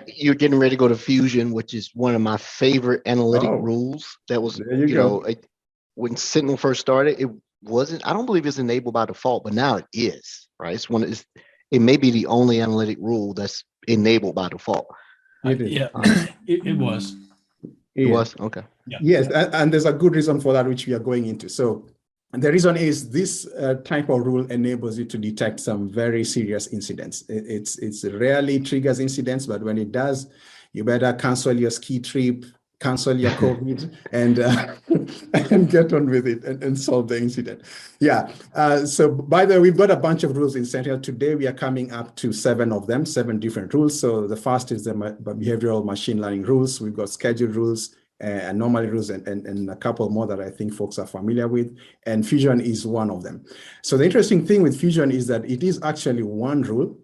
You're getting ready to go to Fusion, which is one of my favorite analytic rules. That was, when Sentinel first started, it wasn't, I don't believe it's enabled by default, but now it is, right? It may be the only analytic rule that's enabled by default. It was. It was? Okay. Yeah. Yes, and there's a good reason for that, which we are going into. So, and the reason is this type of rule enables you to detect some very serious incidents. It's rarely triggers incidents, but when it does, you better cancel your ski trip, cancel your COVID, and get on with it and solve the incident. Yeah. So by the way, we've got a bunch of rules in Sentinel. Today, we are coming up to 7 of them, 7 different rules. So the first is the behavioral machine learning rules. We've got schedule rules, anomaly rules, and a couple more that I think folks are familiar with. And Fusion is one of them. So the interesting thing with Fusion is that it is actually one rule.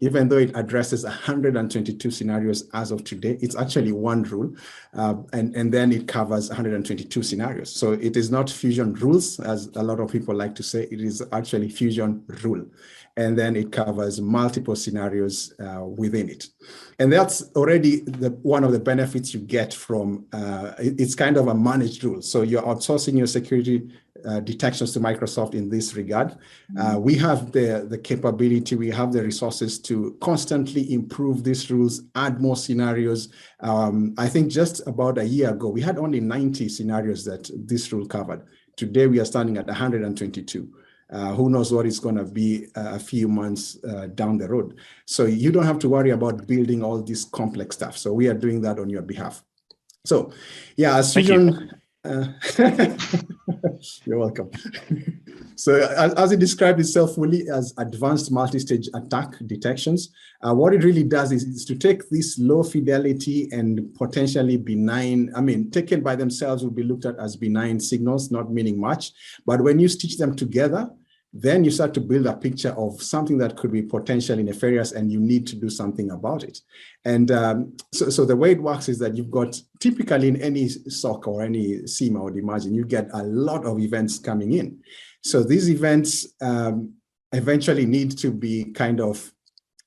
Even though it addresses 122 scenarios as of today, it's actually one rule. And then it covers 122 scenarios. So it is not Fusion rules, as a lot of people like to say. It is actually Fusion rule. And then it covers multiple scenarios within it. And that's already one of the benefits you get from, it's kind of a managed rule. So you're outsourcing your security detections to Microsoft in this regard. We have the capability, we have the resources to constantly improve these rules, add more scenarios. I think just about a year ago, we had only 90 scenarios that this rule covered. Today, we are standing at 122. Who knows what it's going to be a few months down the road. So you don't have to worry about building all this complex stuff. So we are doing that on your behalf. So yeah, as Fusion, you're welcome. So as it described itself fully as advanced multi-stage attack detections, what it really does is to take this low fidelity and potentially benign, taken by themselves will be looked at as benign signals, not meaning much. But when you stitch them together, then you start to build a picture of something that could be potentially nefarious and you need to do something about it. And so the way it works is that you've got, typically in any SOC or any SIEM, I would imagine, you get a lot of events coming in. So these events eventually need to be kind of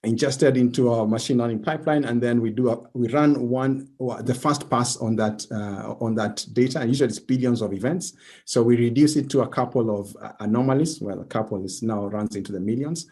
ingested into our machine learning pipeline, and then we run the first pass on that data, and usually it's billions of events. So we reduce it to a couple of anomalies. Well, a couple is now runs into the millions.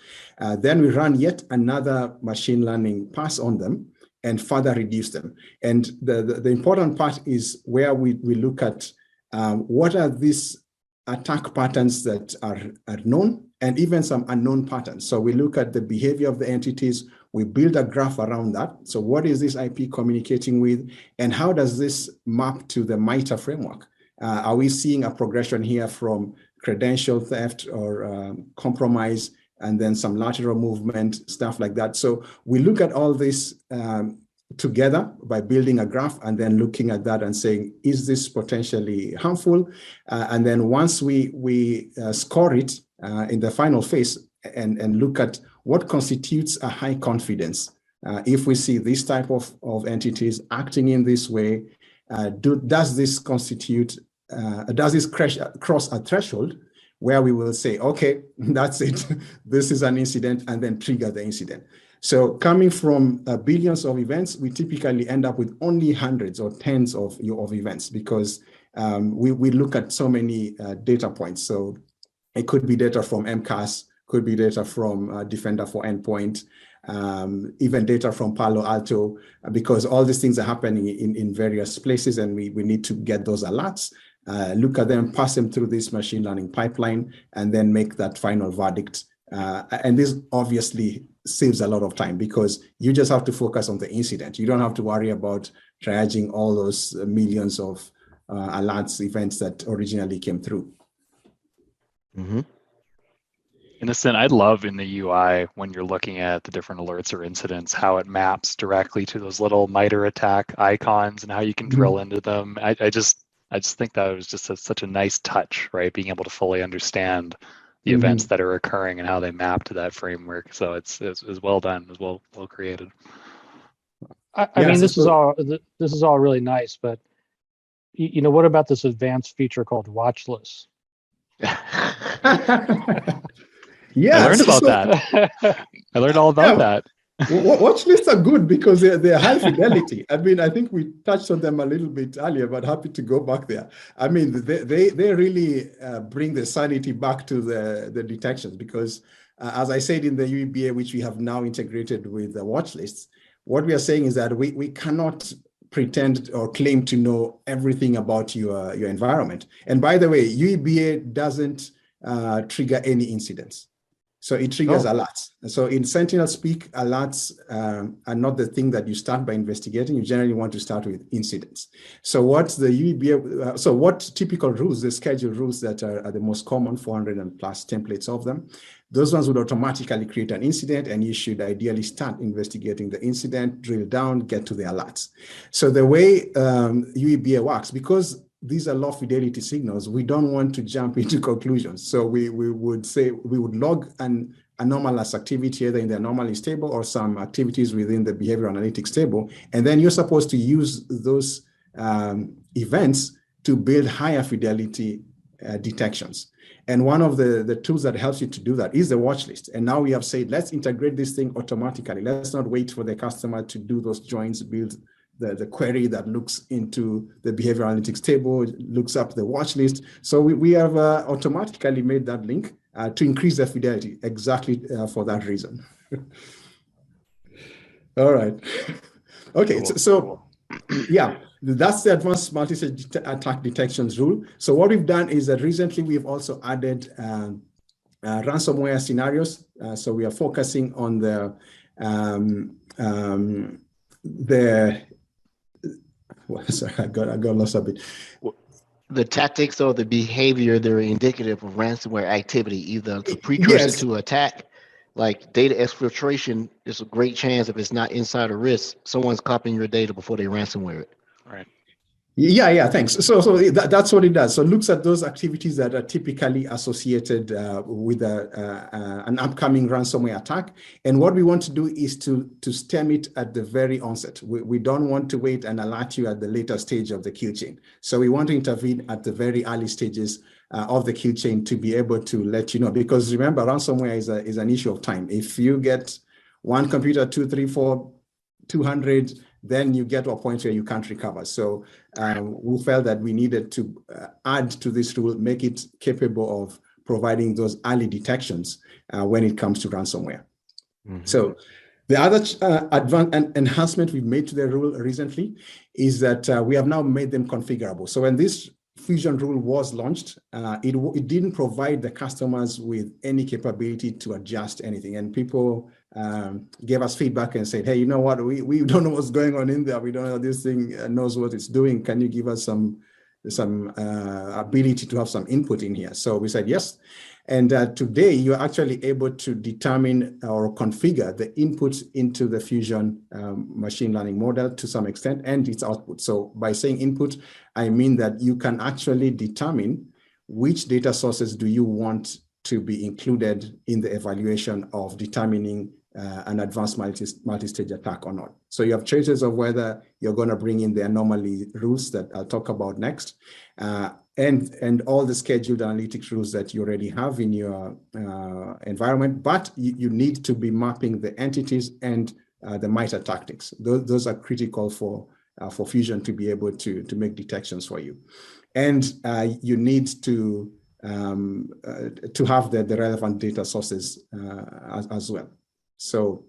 Then we run yet another machine learning pass on them and further reduce them. And the important part is where we look at what are these attack patterns that are known, and even some unknown patterns. So we look at the behavior of the entities, we build a graph around that. So what is this IP communicating with, and how does this map to the MITRE framework? Are we seeing a progression here from credential theft or compromise, and then some lateral movement, stuff like that? So we look at all this together by building a graph and then looking at that and saying, is this potentially harmful? And then once we score it in the final phase and look at what constitutes a high confidence. If we see this type of entities acting in this way, does this cross a threshold where we will say, okay, that's it, this is an incident, and then trigger the incident. So coming from billions of events, we typically end up with only hundreds or tens of events, because we look at so many data points. So it could be data from MCAS, could be data from Defender for Endpoint, even data from Palo Alto, because all these things are happening in various places, and we need to get those alerts, look at them, pass them through this machine learning pipeline, and then make that final verdict. And this obviously saves a lot of time, because you just have to focus on the incident. You don't have to worry about triaging all those millions of alerts, events that originally came through. Mm-hmm. Innocent, I love in the UI when you're looking at the different alerts or incidents, how it maps directly to those little MITRE attack icons and how you can drill into them. I just think that was just such a nice touch, right? Being able to fully understand the events that are occurring and how they map to that framework. So it's well done, it's well created. I mean, this is all really nice, but you know, what about this advanced feature called watch lists? Yeah, I learned about that. I learned all about that. Watch lists are good because they're high fidelity. I mean, I think we touched on them a little bit earlier, but happy to go back there. I mean, they really bring the sanity back to the detections, because as I said in the UEBA, which we have now integrated with the watch lists, what we are saying is that we cannot pretend or claim to know everything about your environment. And by the way, UEBA doesn't trigger any incidents. So it triggers alerts. So in Sentinel speak, alerts are not the thing that you start by investigating. You generally want to start with incidents. So what the UEBA, what typical rules, the schedule rules that are the most common, 400 and plus templates of them, those ones would automatically create an incident, and you should ideally start investigating the incident, drill down, get to the alerts. So the way UEBA works, because these are low fidelity signals, we don't want to jump into conclusions. So we would say we would log an anomalous activity either in the anomalies table or some activities within the behavioral analytics table. And then you're supposed to use those events to build higher fidelity detections. And one of the tools that helps you to do that is the watch list. And now we have said, let's integrate this thing automatically. Let's not wait for the customer to do those joins, build the query that looks into the behavioral analytics table, looks up the watch list. So we have automatically made that link to increase the fidelity exactly for that reason. All right. Okay, Cool. so yeah, that's the advanced multi-stage attack detections rule. So what we've done is that recently we've also added ransomware scenarios. So we are focusing on the sorry, I got lost a bit. The tactics or the behavior that are indicative of ransomware activity, either the precursor to attack, like data exfiltration, is a great chance if it's not insider risk, someone's copying your data before they ransomware it. Right. Yeah, thanks. So that's what it does. So it looks at those activities that are typically associated with an upcoming ransomware attack. And what we want to do is to stem it at the very onset. We don't want to wait and alert you at the later stage of the kill chain. So we want to intervene at the very early stages of the kill chain to be able to let you know. Because remember, ransomware is an issue of time. If you get one computer, 2, 3, 4, 200, then you get to a point where you can't recover. So we felt that we needed to add to this rule, make it capable of providing those early detections when it comes to ransomware. Mm-hmm. So the other enhancement we've made to the rule recently is that we have now made them configurable. So when this Fusion rule was launched, it didn't provide the customers with any capability to adjust anything. And people gave us feedback and said, hey, you know what, we don't know what's going on in there. We don't know this thing knows what it's doing. Can you give us some ability to have some input in here? So we said yes. And today you're actually able to determine or configure the inputs into the Fusion machine learning model to some extent and its output. So by saying input, I mean that you can actually determine which data sources do you want to be included in the evaluation of determining an advanced multi-stage attack or not. So you have choices of whether you're going to bring in the anomaly rules that I'll talk about next, and all the scheduled analytics rules that you already have in your environment, but you need to be mapping the entities and the MITRE tactics. Those are critical for Fusion to be able to make detections for you. And you need to have the relevant data sources as well. So,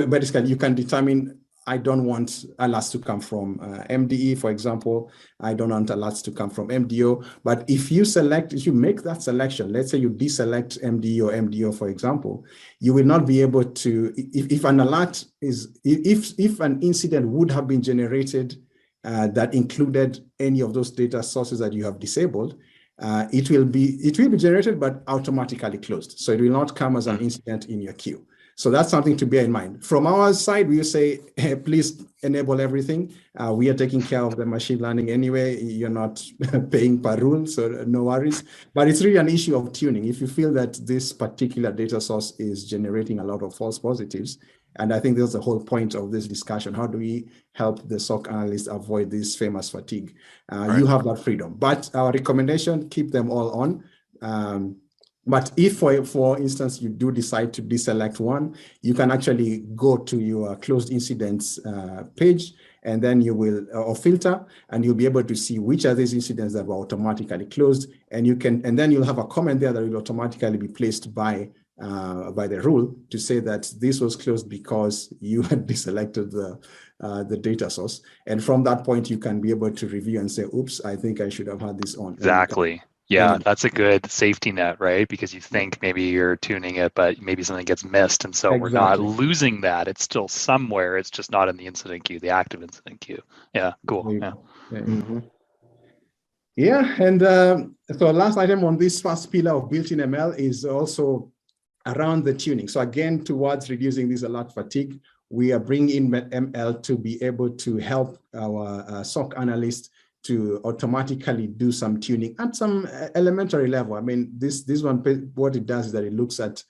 basically, you can determine, I don't want alerts to come from MDE, for example. I don't want alerts to come from MDO. But if you make that selection, let's say you deselect MDE or MDO, for example, you will not be able to, if an alert is, if an incident would have been generated that included any of those data sources that you have disabled, it will be generated, but automatically closed. So it will not come as an incident in your queue. So that's something to bear in mind. From our side, we say, hey, please enable everything. We are taking care of the machine learning anyway. You're not paying per rule, so no worries. But it's really an issue of tuning. If you feel that this particular data source is generating a lot of false positives, and I think that's the whole point of this discussion. How do we help the SOC analysts avoid this famous fatigue? Right. You have that freedom. But our recommendation, keep them all on. But if, for instance, you do decide to deselect one, you can actually go to your closed incidents page, and then you will, or filter, and you'll be able to see which are these incidents that were automatically closed, and then you'll have a comment there that will automatically be placed by the rule to say that this was closed because you had deselected the data source. And from that point, you can be able to review and say, oops, I think I should have had this on. Exactly. Yeah, that's a good safety net, right? Because you think maybe you're tuning it, but maybe something gets missed. And so we're not losing that. It's still somewhere. It's just not in the incident queue, the active incident queue. Yeah, cool. Yeah. Mm-hmm. Yeah, and so last item on this first pillar of built-in ML is also around the tuning. So again, towards reducing this alert fatigue, we are bringing in ML to be able to help our SOC analysts to automatically do some tuning at some elementary level. I mean, this one, what it does is that it looks at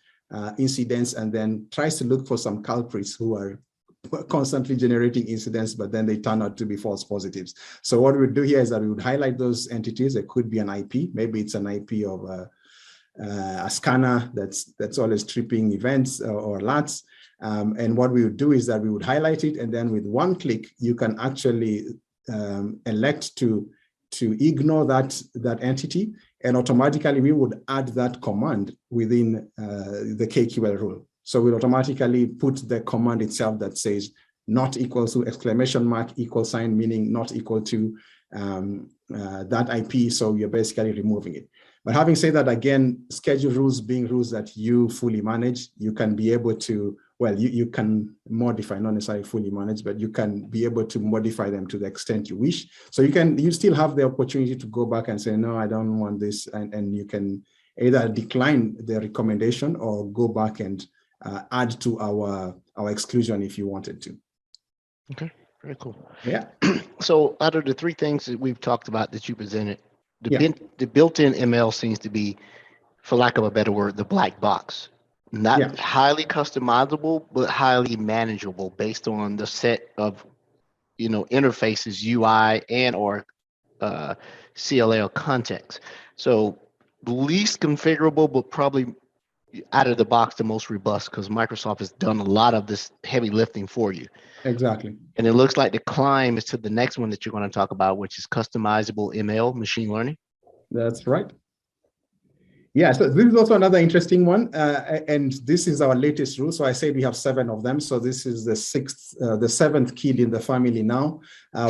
incidents and then tries to look for some culprits who are constantly generating incidents, but then they turn out to be false positives. So what we would do here is that we would highlight those entities. It could be an IP, maybe it's an IP of a scanner that's always tripping events or alerts. And what we would do is that we would highlight it, and then with one click, you can actually elect to ignore that entity, and automatically we would add that command within the KQL rule. So we'll automatically put the command itself that says not equal to exclamation mark equal sign, meaning not equal to that IP. So you're basically removing it. But having said that, again, schedule rules being rules that you fully manage, you can be able to, well, you can modify, not necessarily fully manage, but you can be able to modify them to the extent you wish. So you still have the opportunity to go back and say, no, I don't want this. And you can either decline the recommendation or go back and add to our exclusion if you wanted to. Okay, very cool. Yeah. So out of the three things that we've talked about that you presented, the built-in ML seems to be, for lack of a better word, the black box. Not highly customizable, but highly manageable based on the set of, interfaces, UI and or CLL context. So least configurable, but probably out of the box the most robust because Microsoft has done a lot of this heavy lifting for you. Exactly. And it looks like the climb is to the next one that you're going to talk about, which is customizable ML, machine learning. That's right. Yeah, so this is also another interesting one, and this is our latest rule. So I said we have 7 of them. So this is the 7th kid in the family now.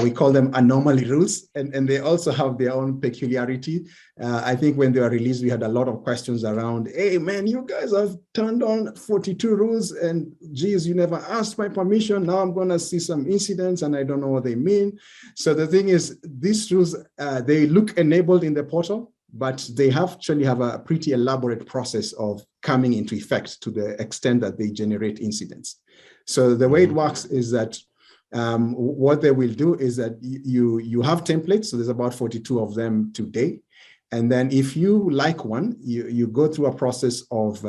We call them anomaly rules, and they also have their own peculiarity. I think when they were released, we had a lot of questions around, hey man, you guys have turned on 42 rules, and geez, you never asked my permission. Now I'm gonna see some incidents, and I don't know what they mean. So the thing is, these rules, they look enabled in the portal, but they actually have a pretty elaborate process of coming into effect to the extent that they generate incidents. So the way it works is that what they will do is that you have templates. So there's about 42 of them today. And then if you like one, you go through a process of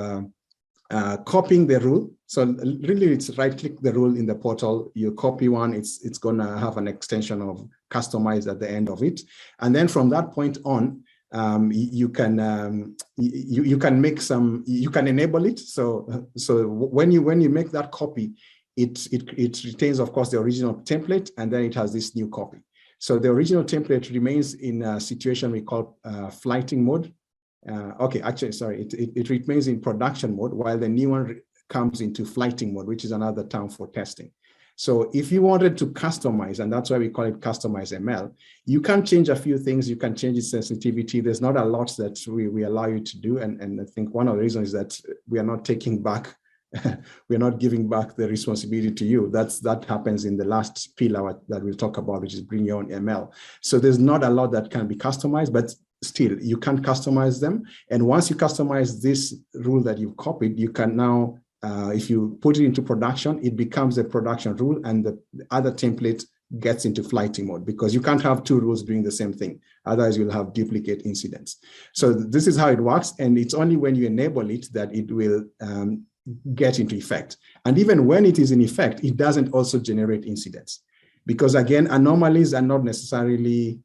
copying the rule. So really it's right-click the rule in the portal, you copy one, it's gonna have an extension of customize at the end of it. And then from that point on, you can make some, you can enable it. So when you make that copy, it retains, of course, the original template, and then it has this new copy. So the original template remains in a situation we call flighting mode. It remains in production mode, while the new one comes into flighting mode, which is another term for testing. So if you wanted to customize, and that's why we call it customize ML, you can change a few things. You can change its sensitivity. There's not a lot that we allow you to do. And I think one of the reasons is that we are not taking back, we're not giving back the responsibility to you. That happens in the last pillar that we'll talk about, which is bring your own ML. So there's not a lot that can be customized, but still you can customize them. And once you customize this rule that you've copied, you can now, if you put it into production, it becomes a production rule, and the other template gets into flighting mode, because you can't have 2 rules doing the same thing. Otherwise, you'll have duplicate incidents. So this is how it works. And it's only when you enable it that it will get into effect. And even when it is in effect, it doesn't also generate incidents, because again, anomalies are not necessarily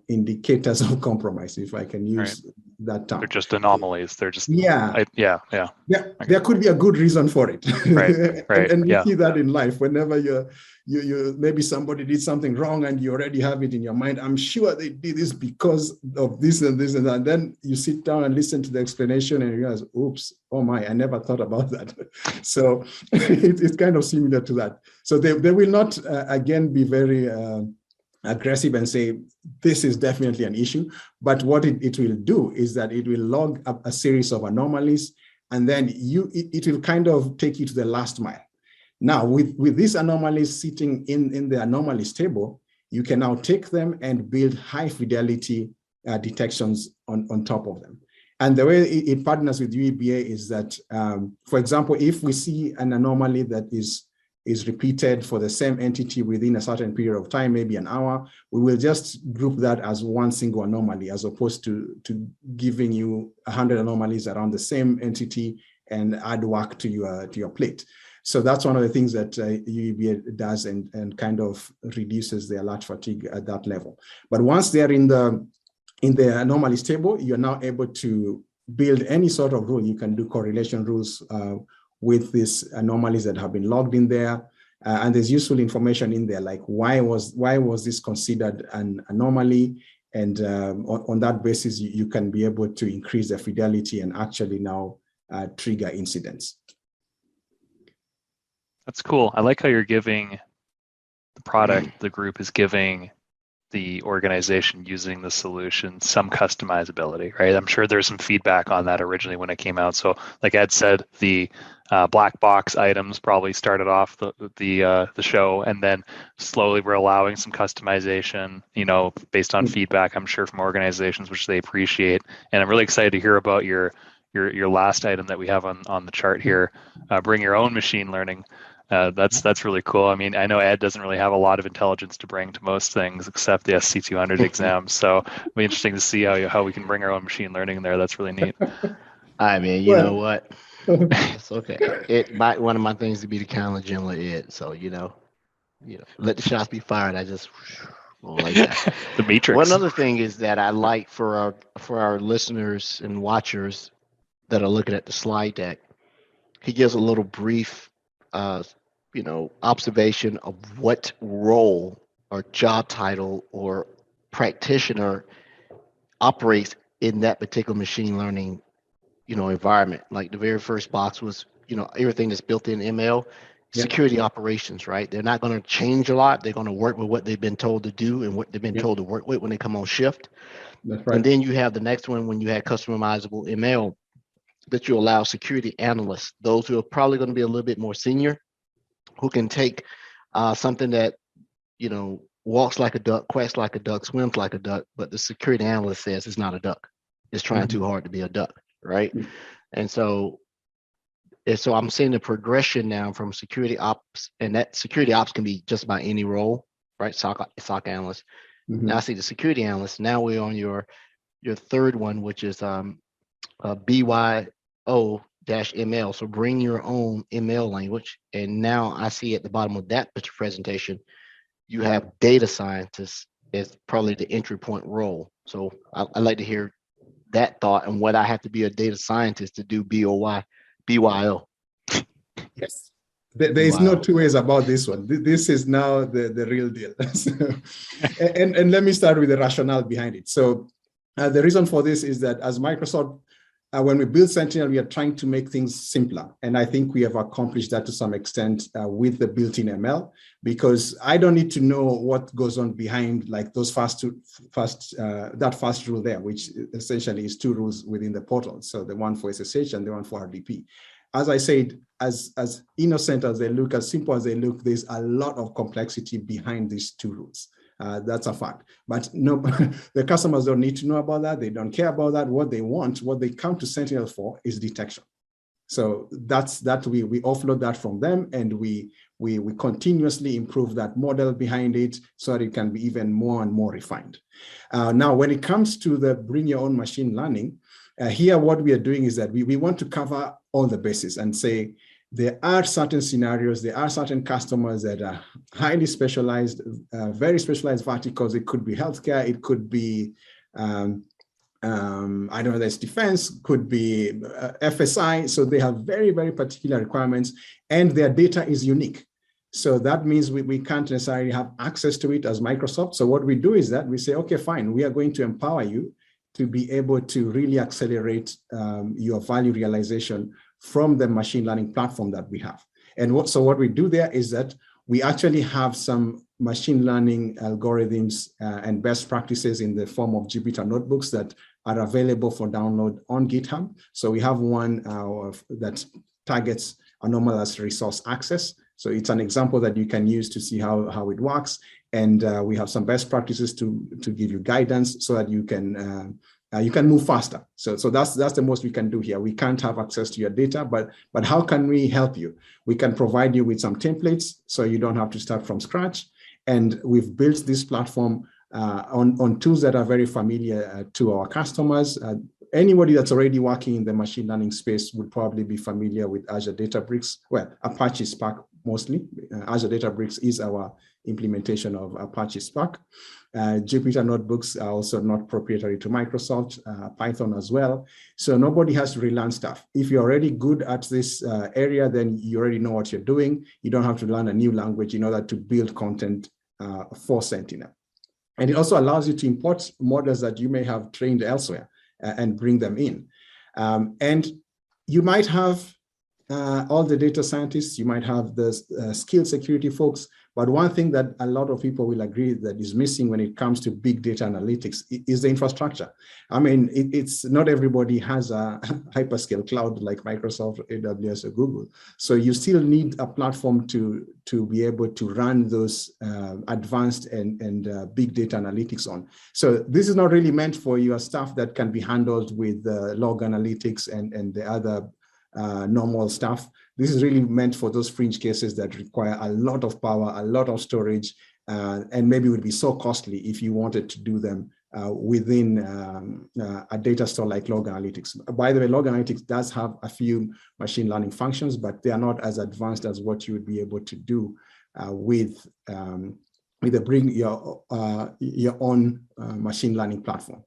indicators of compromise, if I can use that term. They're just anomalies. They're just yeah. There could be a good reason for it, right. and you see that in life. Whenever you maybe somebody did something wrong and you already have it in your mind, I'm sure they did this because of this and this and that. And then you sit down and listen to the explanation and you realize, oops, oh my, I never thought about that. So it's kind of similar to that. So they will not again be very aggressive and say this is definitely an issue, but what it will do is that it will log up a series of anomalies, and then it will kind of take you to the last mile. Now with these anomalies sitting in the anomalies table, you can now take them and build high fidelity detections on top of them. And the way it partners with UEBA is that, for example, if we see an anomaly that is repeated for the same entity within a certain period of time, maybe an hour, we will just group that as one single anomaly, as opposed to giving you 100 anomalies around the same entity and add work to your plate. So that's one of the things that UEBA does and kind of reduces the alert fatigue at that level. But once they're in the anomalies table, you're now able to build any sort of rule. You can do correlation rules with these anomalies that have been logged in there. And there's useful information in there, like why was this considered an anomaly? And on that basis, you can be able to increase the fidelity and actually now trigger incidents. That's cool. I like how you're giving the product, the group is giving the organization using the solution some customizability, right? I'm sure there's some feedback on that originally when it came out. So like Ed said, the black box items probably started off the show, and then slowly we're allowing some customization, based on feedback, I'm sure, from organizations, which they appreciate. And I'm really excited to hear about your last item that we have on the chart here, bring your own machine learning. That's really cool. I mean, I know Ed doesn't really have a lot of intelligence to bring to most things except the SC200 exam. So it'll be interesting to see how we can bring our own machine learning in there. That's really neat. I mean, you know what? It's okay. One of my things to be the counter general Ed. So let the shots be fired. I just like that. The Matrix. One other thing is that I like for our listeners and watchers that are looking at the slide deck, he gives a little brief, observation of what role or job title or practitioner operates in that particular machine learning, environment. Like the very first box was, everything that's built in ML, security operations, right? They're not going to change a lot. They're going to work with what they've been told to do and what they've been told to work with when they come on shift. That's right. And then you have the next one when you had customizable ML that you allow security analysts, those who are probably going to be a little bit more senior, who can take something that, walks like a duck, quacks like a duck, swims like a duck, but the security analyst says it's not a duck. It's trying too hard to be a duck, right? And so I'm seeing the progression now from security ops, and that security ops can be just about any role, right? SOC analyst. Now I see the security analyst. Now we're on your third one, which is BYO-ML. So bring your own ML language. And now I see at the bottom of that presentation, you have data scientists as probably the entry point role. So I'd like to hear that thought and what I have to be a data scientist to do BYO. Yes. There is no two ways about this one. This is now the real deal. and let me start with the rationale behind it. So the reason for this is that as Microsoft, when we build Sentinel, we are trying to make things simpler. And I think we have accomplished that to some extent with the built-in ML, because I don't need to know what goes on behind like those fast rule there, which essentially is two rules within the portal. So the one for SSH and the one for RDP. As I said, as innocent as they look, as simple as they look, there's a lot of complexity behind these two rules. That's a fact. But no, the customers don't need to know about that. They don't care about that. What they want, what they come to Sentinel for is detection. So that's we offload that from them, and we continuously improve that model behind it so that it can be even more and more refined. Now, when it comes to the bring your own machine learning, here what we are doing is that we want to cover all the bases and say, there are certain scenarios, there are certain customers that are highly specialized, very specialized verticals. It could be healthcare, it could be, I don't know, there's defense, could be FSI. So they have very, very particular requirements, and their data is unique. So that means we can't necessarily have access to it as Microsoft. So what we do is that we say, okay, fine, we are going to empower you to be able to really accelerate your value realization from the machine learning platform that we have. And so what we do there is that we actually have some machine learning algorithms and best practices in the form of Jupyter notebooks that are available for download on GitHub. So we have one that targets anomalous resource access. So it's an example that you can use to see how it works. And we have some best practices to give you guidance so that you can move faster. So that's the most we can do here. We can't have access to your data, but how can we help you? We can provide you with some templates so you don't have to start from scratch. And we've built this platform on tools that are very familiar to our customers. Anybody that's already working in the machine learning space would probably be familiar with Azure Databricks. Well, Apache Spark mostly. Azure Databricks is our implementation of Apache Spark. Jupyter notebooks are also not proprietary to Microsoft, Python as well. So nobody has to relearn stuff. If you're already good at this area, then you already know what you're doing. You don't have to learn a new language in order to build content for Sentinel. And it also allows you to import models that you may have trained elsewhere and bring them in. And you might have all the data scientists, you might have the skilled security folks, but one thing that a lot of people will agree that is missing when it comes to big data analytics is the infrastructure. I mean, it's not everybody has a hyperscale cloud like Microsoft, AWS, or Google. So you still need a platform to be able to run those advanced and big data analytics on. So this is not really meant for your stuff that can be handled with log analytics and the other normal stuff. This is really meant for those fringe cases that require a lot of power, a lot of storage, and maybe would be so costly if you wanted to do them within a data store like log analytics. By the way, log analytics does have a few machine learning functions, but they are not as advanced as what you would be able to do with a bring your own machine learning platform.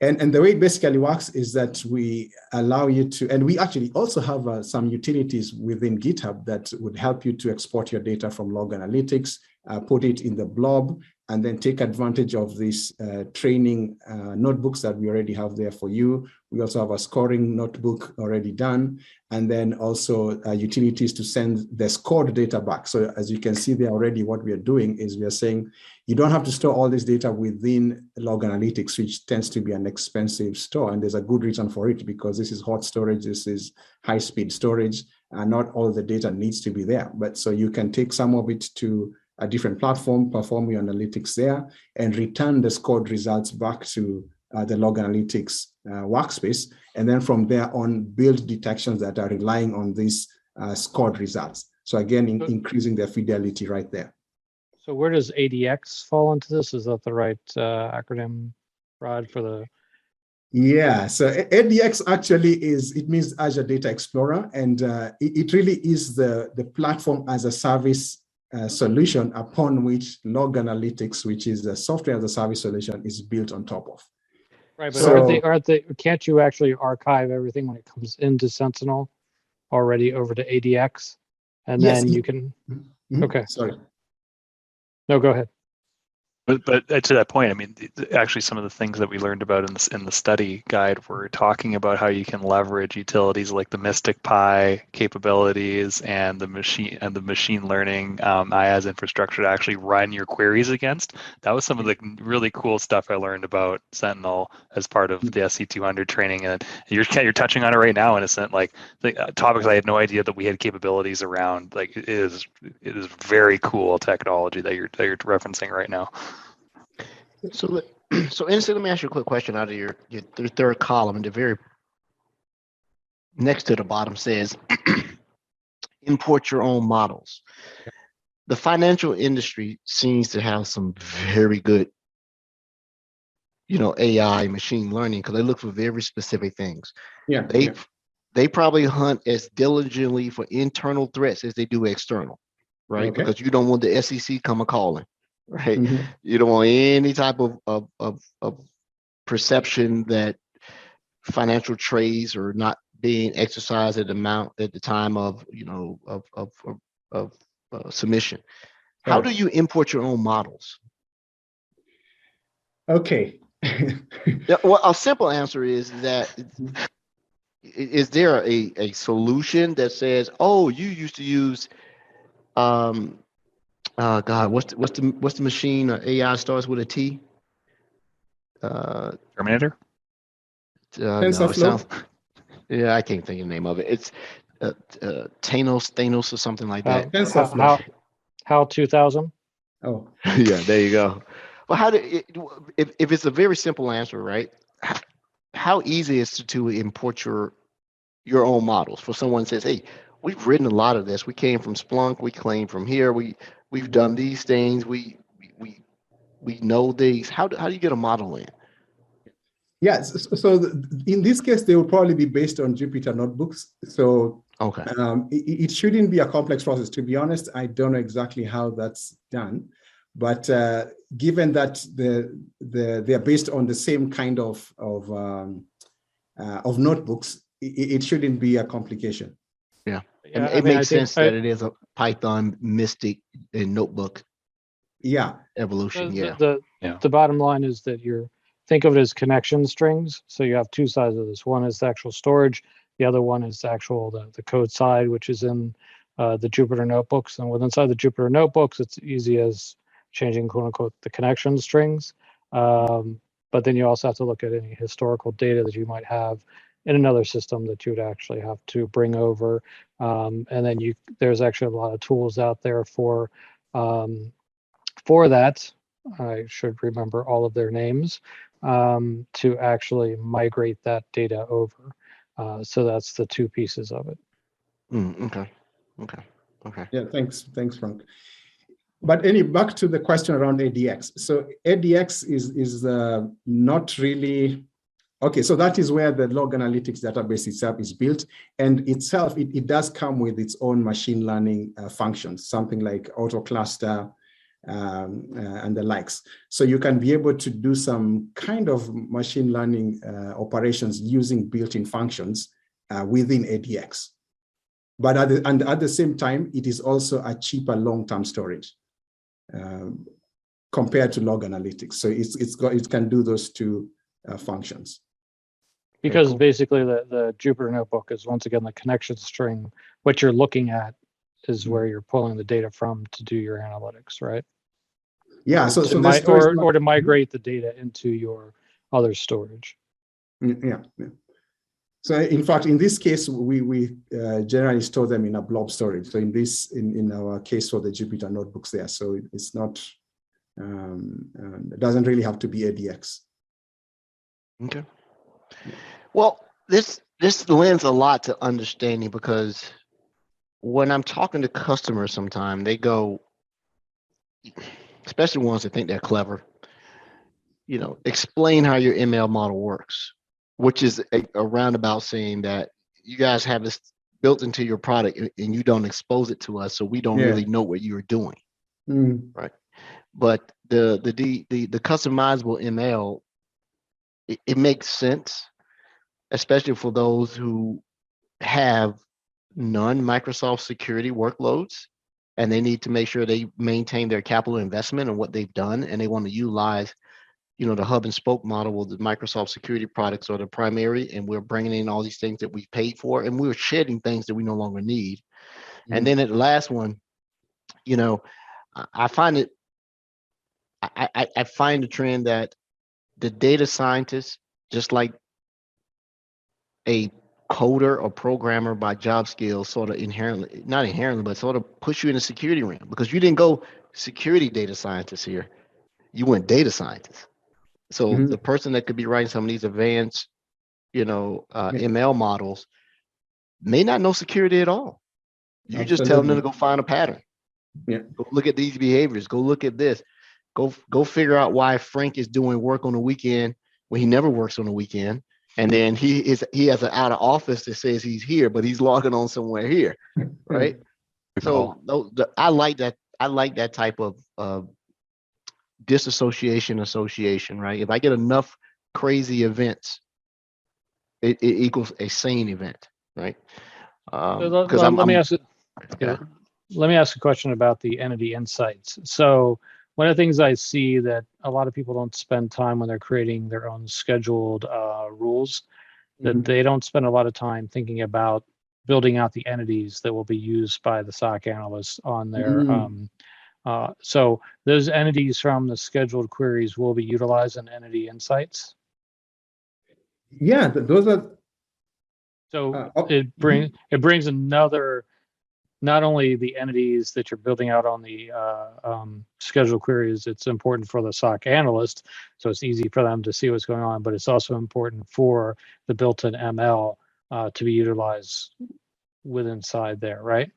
And the way it basically works is that we allow you to, and we actually also have some utilities within GitHub that would help you to export your data from log analytics, put it in the blob, and then take advantage of these training notebooks that we already have there for you. We also have a scoring notebook already done, and then also utilities to send the scored data back. So as you can see there already, what we are doing is we are saying, you don't have to store all this data within log analytics, which tends to be an expensive store. And there's a good reason for it, because this is hot storage, this is high-speed storage, and not all the data needs to be there. But so you can take some of it to a different platform, perform your analytics there, and return the scored results back to the log analytics workspace. And then from there on, build detections that are relying on these scored results. So again, increasing their fidelity right there. So where does ADX fall into this? Is that the right acronym, Rod, for the? Yeah, so ADX actually it means Azure Data Explorer, and it really is the platform as a service solution upon which log analytics, which is the software as a service solution, is built on top of. Right, but So, aren't they? Can't you actually archive everything when it comes into Sentinel already over to ADX, and yes, then you can? Okay. Sorry. No, go ahead. But to that point, I mean, actually, some of the things that we learned about in the study guide were talking about how you can leverage utilities like the Mystic Pi capabilities and the machine learning IaaS infrastructure to actually run your queries against. That was some of the really cool stuff I learned about Sentinel as part of the SC200 training, and you're touching on it right now in a sense, like the topics I had no idea that we had capabilities around. Like it is very cool technology that you're referencing right now. So, Innocent, let me ask you a quick question out of your third column. The very next to the bottom says, import your own models. The financial industry seems to have some very good, AI machine learning, because they look for very specific things. Yeah. They probably hunt as diligently for internal threats as they do external, right? Okay. Because you don't want the SEC come a calling. Right, Mm-hmm. You don't want any type of perception that financial trades are not being exercised at the time of submission. How do you import your own models? Okay. Yeah, well, a simple answer is that is there a solution that says, oh, you used to use God, what's the machine AI starts with a T? Terminator? No, it sounds, I can't think of the name of it. It's Thanos or something like that. How 2000? Oh, yeah, there you go. Well, if it's a very simple answer, right? How easy is it to import your own models? For someone says, hey, we've written a lot of this. We came from Splunk. We came from here. We've done these things. We know these. How do you get a model in? Yes. So in this case, they will probably be based on Jupyter notebooks. So okay, it shouldn't be a complex process. To be honest, I don't know exactly how that's done, but given that they're based on the same kind of notebooks, it shouldn't be a complication. Yeah, and it makes sense that it is a Python Mystic and notebook. Yeah, evolution. The bottom line is that think of it as connection strings. So you have two sides of this. One is the actual storage. The other one is the code side, which is in the Jupyter notebooks. And inside the Jupyter notebooks, it's easy as changing, quote unquote, the connection strings. But then you also have to look at any historical data that you might have in another system that you would actually have to bring over. And then there's actually a lot of tools out there for that. I should remember all of their names to actually migrate that data over. So that's the two pieces of it. Okay. Yeah, thanks, Frank. But back to the question around ADX. So ADX is not really okay. So that is where the log analytics database itself is built, and itself it does come with its own machine learning functions, something like auto cluster, and the likes. So you can be able to do some kind of machine learning operations using built-in functions within ADX. But at the same time, it is also a cheaper long-term storage compared to log analytics. So it can do those two functions. Because cool. basically the Jupyter Notebook is, once again, the connection string. What you're looking at is where you're pulling the data from to do your analytics, right? Yeah, or to migrate the data into your other storage. Yeah. So in fact, in this case, we generally store them in a blob storage. So in our case for the Jupyter notebooks there, so it's not, it doesn't really have to be ADX. Okay. Well, this lends a lot to understanding, because when I'm talking to customers sometimes, they go, especially ones that think they're clever, explain how your ML model works, which is a roundabout saying that you guys have this built into your product and you don't expose it to us, so we don't really know what you're doing. Right? But the customizable ML, it makes sense, especially for those who have non-Microsoft security workloads and they need to make sure they maintain their capital investment and what they've done, and they want to utilize the hub and spoke model with the Microsoft security products are the primary, and we're bringing in all these things that we've paid for, and we're shedding things that we no longer need. And then at the last one, I find it, I find the trend that the data scientists, just like a coder or programmer by job skills, sort of not inherently, but sort of push you in the security realm, because you didn't go security data scientist here, you went data scientist. So the person that could be writing some of these advanced, ML models may not know security at all. You just tell them to go find a pattern. Yeah. Go look at these behaviors. Go look at this. Go figure out why Frank is doing work on the weekend when he never works on the weekend. And then he has an out of office that says he's here, but he's logging on somewhere here, right? So I like that. I like that type of association, right? If I get enough crazy events, it equals a sane event, right? Let me ask a question about the entity insights. So one of the things I see that a lot of people don't spend time when they're creating their own scheduled rules, that they don't spend a lot of time thinking about building out the entities that will be used by the SOC analysts on their so those entities from the scheduled queries will be utilized in entity insights. Yeah, those are. So it brings another, not only the entities that you're building out on the scheduled queries, it's important for the SOC analyst, so it's easy for them to see what's going on, but it's also important for the built-in ML to be utilized inside there, right?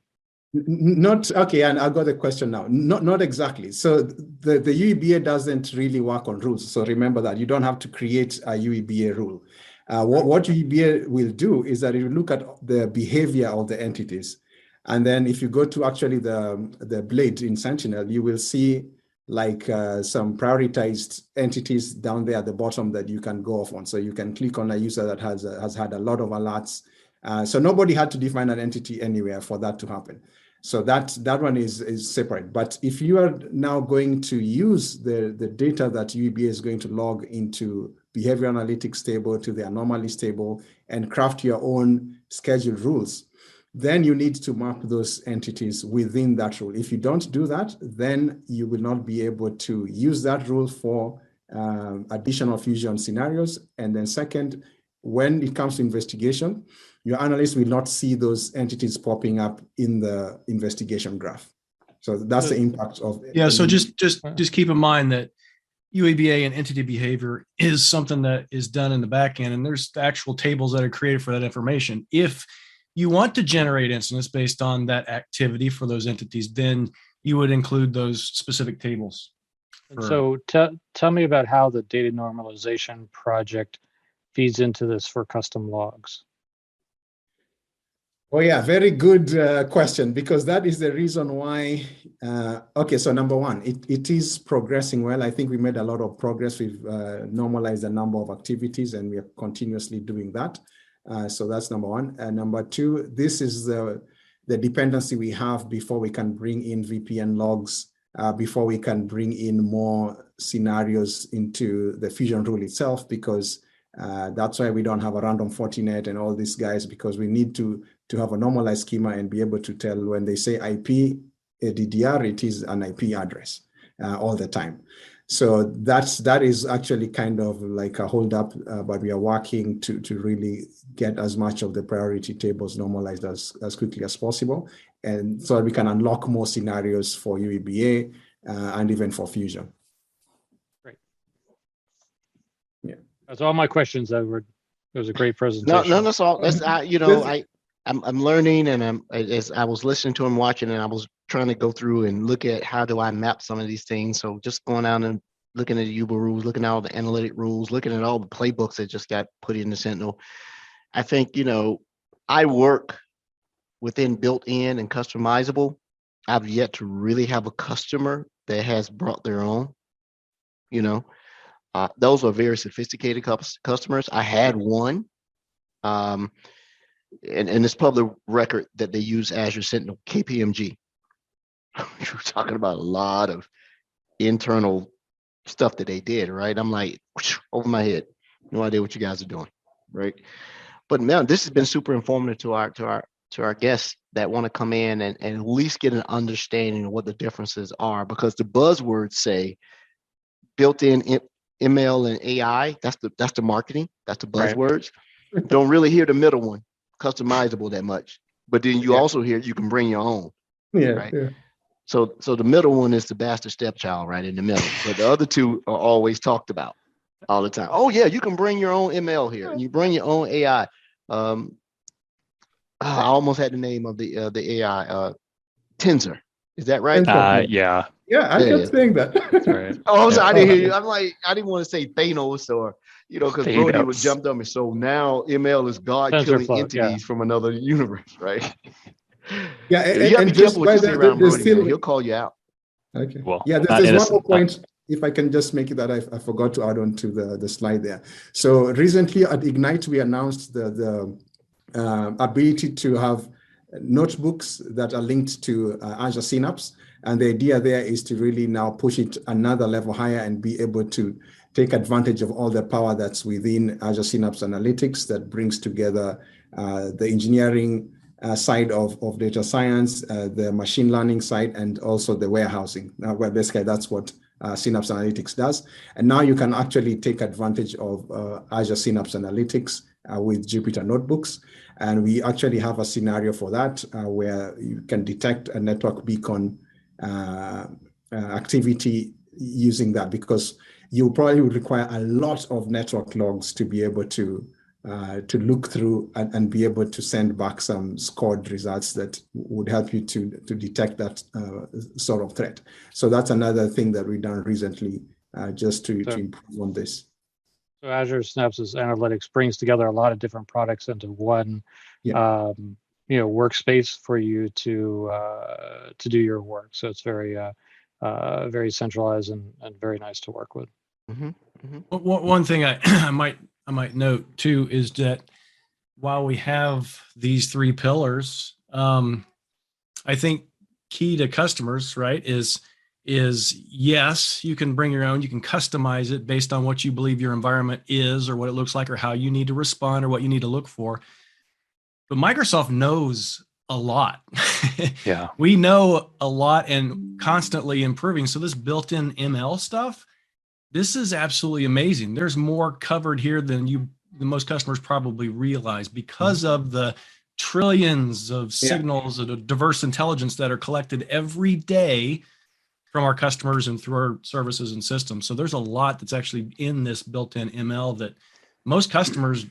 Not okay, and I got the question now. Not exactly. So the UEBA doesn't really work on rules. So remember that you don't have to create a UEBA rule. What UEBA will do is that it will look at the behavior of the entities, and then if you go to actually the blade in Sentinel, you will see like some prioritized entities down there at the bottom that you can go off on. So you can click on a user that has had a lot of alerts. So nobody had to define an entity anywhere for that to happen. So that one is separate. But if you are now going to use the data that UEBA is going to log into behavior analytics table, to the anomalies table, and craft your own scheduled rules, then you need to map those entities within that rule. If you don't do that, then you will not be able to use that rule for additional fusion scenarios. And then second, when it comes to investigation, your analyst will not see those entities popping up in the investigation graph. So that's the impact of it. Yeah, so just keep in mind that UEBA and entity behavior is something that is done in the back end, and there's the actual tables that are created for that information. If you want to generate incidents based on that activity for those entities, then you would include those specific tables. So tell me about how the data normalization project feeds into this for custom logs. Oh yeah, very good question, because that is the reason why. Okay, so number one, it is progressing well. I think we made a lot of progress. We've normalized the number of activities, and we are continuously doing that. So that's number one. And number two, this is the dependency we have before we can bring in VPN logs, before we can bring in more scenarios into the Fusion rule itself, because that's why we don't have a random Fortinet and all these guys, because we need to have a normalized schema and be able to tell when they say IP DDR, it is an IP address all the time. So that is actually kind of like a hold up, but we are working to really get as much of the priority tables normalized as quickly as possible, and so that we can unlock more scenarios for UEBA and even for Fusion. Great. Yeah. That's all my questions, Edward. It was a great presentation. No, that's all. That's I'm learning, and as I was listening to him, watching, and I was trying to go through and look at how do I map some of these things. So just going out and looking at the Uber rules, looking at all the analytic rules, looking at all the playbooks that just got put in the Sentinel. I think, I work within built-in and customizable. I've yet to really have a customer that has brought their own. Those are very sophisticated customers. I had one. And it's public record that they use Azure Sentinel KPMG. You're talking about a lot of internal stuff that they did, right? I'm like, over my head, no idea what you guys are doing, right? But man, this has been super informative to our guests that want to come in and at least get an understanding of what the differences are, because the buzzwords say built-in ML and AI. That's the marketing. That's the buzzwords. Right. Don't really hear the middle one, customizable, that much. But then you also hear you can bring your own. Yeah. Right. Yeah. So the middle one is the bastard stepchild, right in the middle. But the other two are always talked about all the time. Oh yeah, you can bring your own ML here, and you bring your own AI. I almost had the name of the AI. Tensor. Is that right? Yeah. Yeah, I kept saying that. That's right. Oh, sorry, I didn't hear you. I'm like, I didn't want to say Thanos or, because Brody was jumped on me. So now ML is God killing entities from another universe, right? Yeah, you have to be careful what you say around Brody, man. He'll call you out. Okay. Well, yeah, there's one more point. If I can just make it that I forgot to add on to the slide there. So recently at Ignite, we announced the ability to have notebooks that are linked to Azure Synapse. And the idea there is to really now push it another level higher and be able to take advantage of all the power that's within Azure Synapse Analytics that brings together the engineering side of data science, the machine learning side, and also the warehousing. Well, basically, that's what Synapse Analytics does. And now you can actually take advantage of Azure Synapse Analytics with Jupyter Notebooks. And we actually have a scenario for that where you can detect a network beacon activity using that, because you probably would require a lot of network logs to be able to look through and be able to send back some scored results that would help you to detect that sort of threat. So that's another thing that we've done recently just to improve on this. So Azure Synapse Analytics brings together a lot of different products into one workspace for you to do your work. So it's very very centralized and very nice to work with. Mm-hmm. Mm-hmm. One thing I might note too is that while we have these three pillars, I think key to customers, right, is yes, you can bring your own, you can customize it based on what you believe your environment is or what it looks like or how you need to respond or what you need to look for. But Microsoft knows a lot. Yeah. We know a lot and constantly improving. So this built-in ML stuff, this is absolutely amazing. There's more covered here than most customers probably realize because of the trillions of signals of diverse intelligence that are collected every day from our customers and through our services and systems. So there's a lot that's actually in this built-in ML that most customers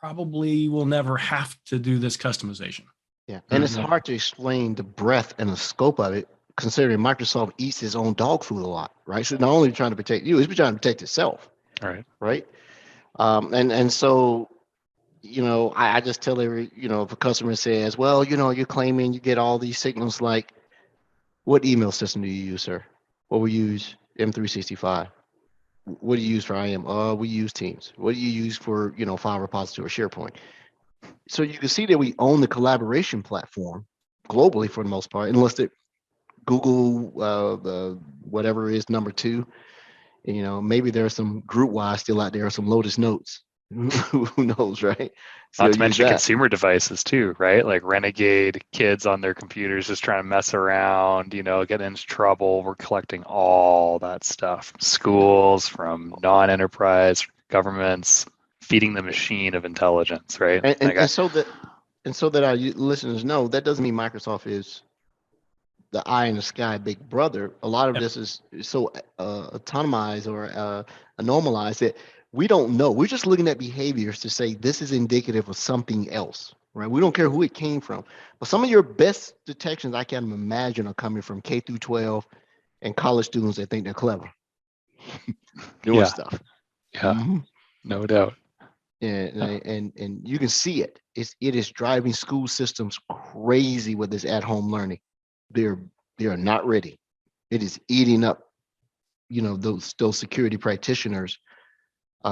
probably will never have to do this customization. Yeah, and it's hard to explain the breadth and the scope of it, considering Microsoft eats its own dog food a lot, right? So not only trying to protect you, it's trying to protect itself, right? Right. And so I just tell every, if a customer says, well, you're claiming you get all these signals, like, what email system do you use, sir? Well, we use M365. What do you use for IM? We use Teams. What do you use for, file repository or SharePoint? So you can see that we own the collaboration platform globally for the most part, unless it Google, the whatever is number two. Maybe there's some group wise still out there, some Lotus Notes. Who knows, right? So Not to mention consumer devices too, right? Like renegade kids on their computers just trying to mess around, getting into trouble. We're collecting all that stuff. Schools, from non-enterprise governments, feeding the machine of intelligence, right? And so that our listeners know, that doesn't mean Microsoft is the eye in the sky big brother. A lot of this is so autonomized or normalized that we don't know. We're just looking at behaviors to say this is indicative of something else, right? We don't care who it came from. But some of your best detections I can imagine are coming from K through 12 and college students that think they're clever doing stuff. Yeah, no doubt. And you can see it. It is driving school systems crazy with this at-home learning. They are not ready. It is eating up, those security practitioners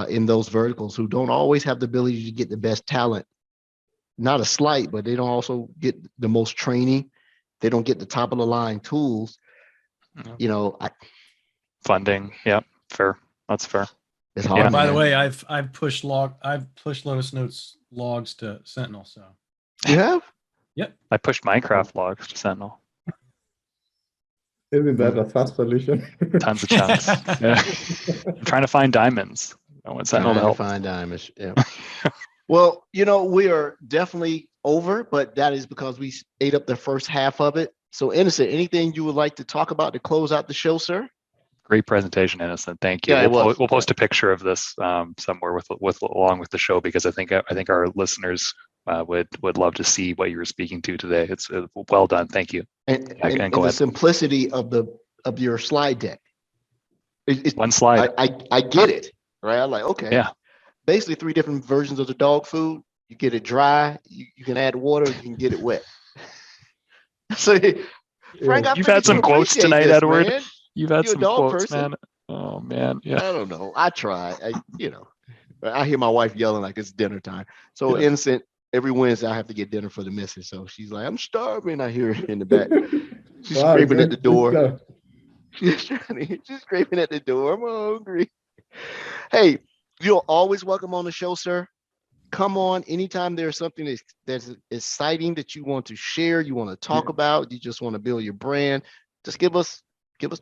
in those verticals who don't always have the ability to get the best talent. Not a slight, but they don't also get the most training. They don't get the top of the line tools. Funding. Yeah, fair. That's fair. It's hard. And by the way, I've pushed Lotus Notes logs to Sentinel. So you have? Yep. I pushed Minecraft logs to Sentinel. Isn't that a fast solution? Tons of chunks. Yeah. I'm trying to find diamonds. I want Sentinel to help. Find diamonds. Yeah. Well, we are definitely over, but that is because we ate up the first half of it. So, Innocent, anything you would like to talk about to close out the show, sir? Great presentation, Innocent. Thank you. Yeah, we'll post a picture of this somewhere with along with the show, because I think our listeners would love to see what you were speaking to today. It's well done. Thank you. And the simplicity of your slide deck. It's one slide. I get it, right? I'm like, okay. Yeah. Basically 3 different versions of the dog food. You get it dry, you can add water, you can get it wet. So, Frank, you've had some quotes tonight, Edward. Man. You've had some quotes, person. man. Oh man, yeah. I don't know. I try. I hear my wife yelling like it's dinner time. So Innocent, every Wednesday I have to get dinner for the missus. So she's like, I'm starving. I hear her in the back. She's scraping at the door. She's scraping at the door. I'm hungry. Hey, you're always welcome on the show, sir. Come on anytime there's something that's exciting that you want to share, you want to talk about, you just want to build your brand. Just give us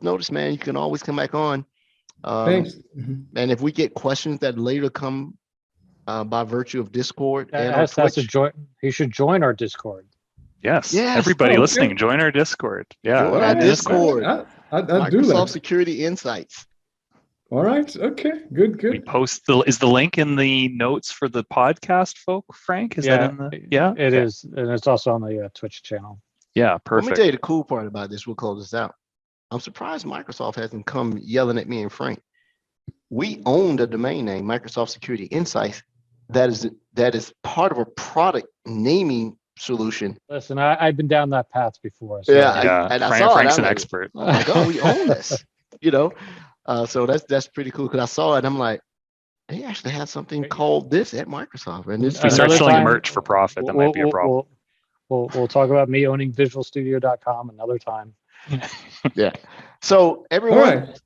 notice, man. You can always come back on. Thanks. And if we get questions that later come by virtue of Discord he should join our Discord. Yes. Everybody listening, join our Discord. Yeah. Join our Discord. I do Microsoft that. Security Insights. All right. Okay. Good. We post is the link in the notes for the podcast, Frank? Is that in the? Yeah. It is, and it's also on the Twitch channel. Yeah. Perfect. Let me tell you the cool part about this. We'll close this out. I'm surprised Microsoft hasn't come yelling at me and Frank. We own the domain name Microsoft Security Insights. That is part of a product naming solution. Listen, I've been down that path before. So. Frank's an expert. Oh my God, we own this. So that's pretty cool, because I saw it and I'm like, they actually have something called this at Microsoft. And if we start selling merch for profit, that might be a problem. We'll talk about me owning visualstudio.com another time. Yeah. So everyone. All right.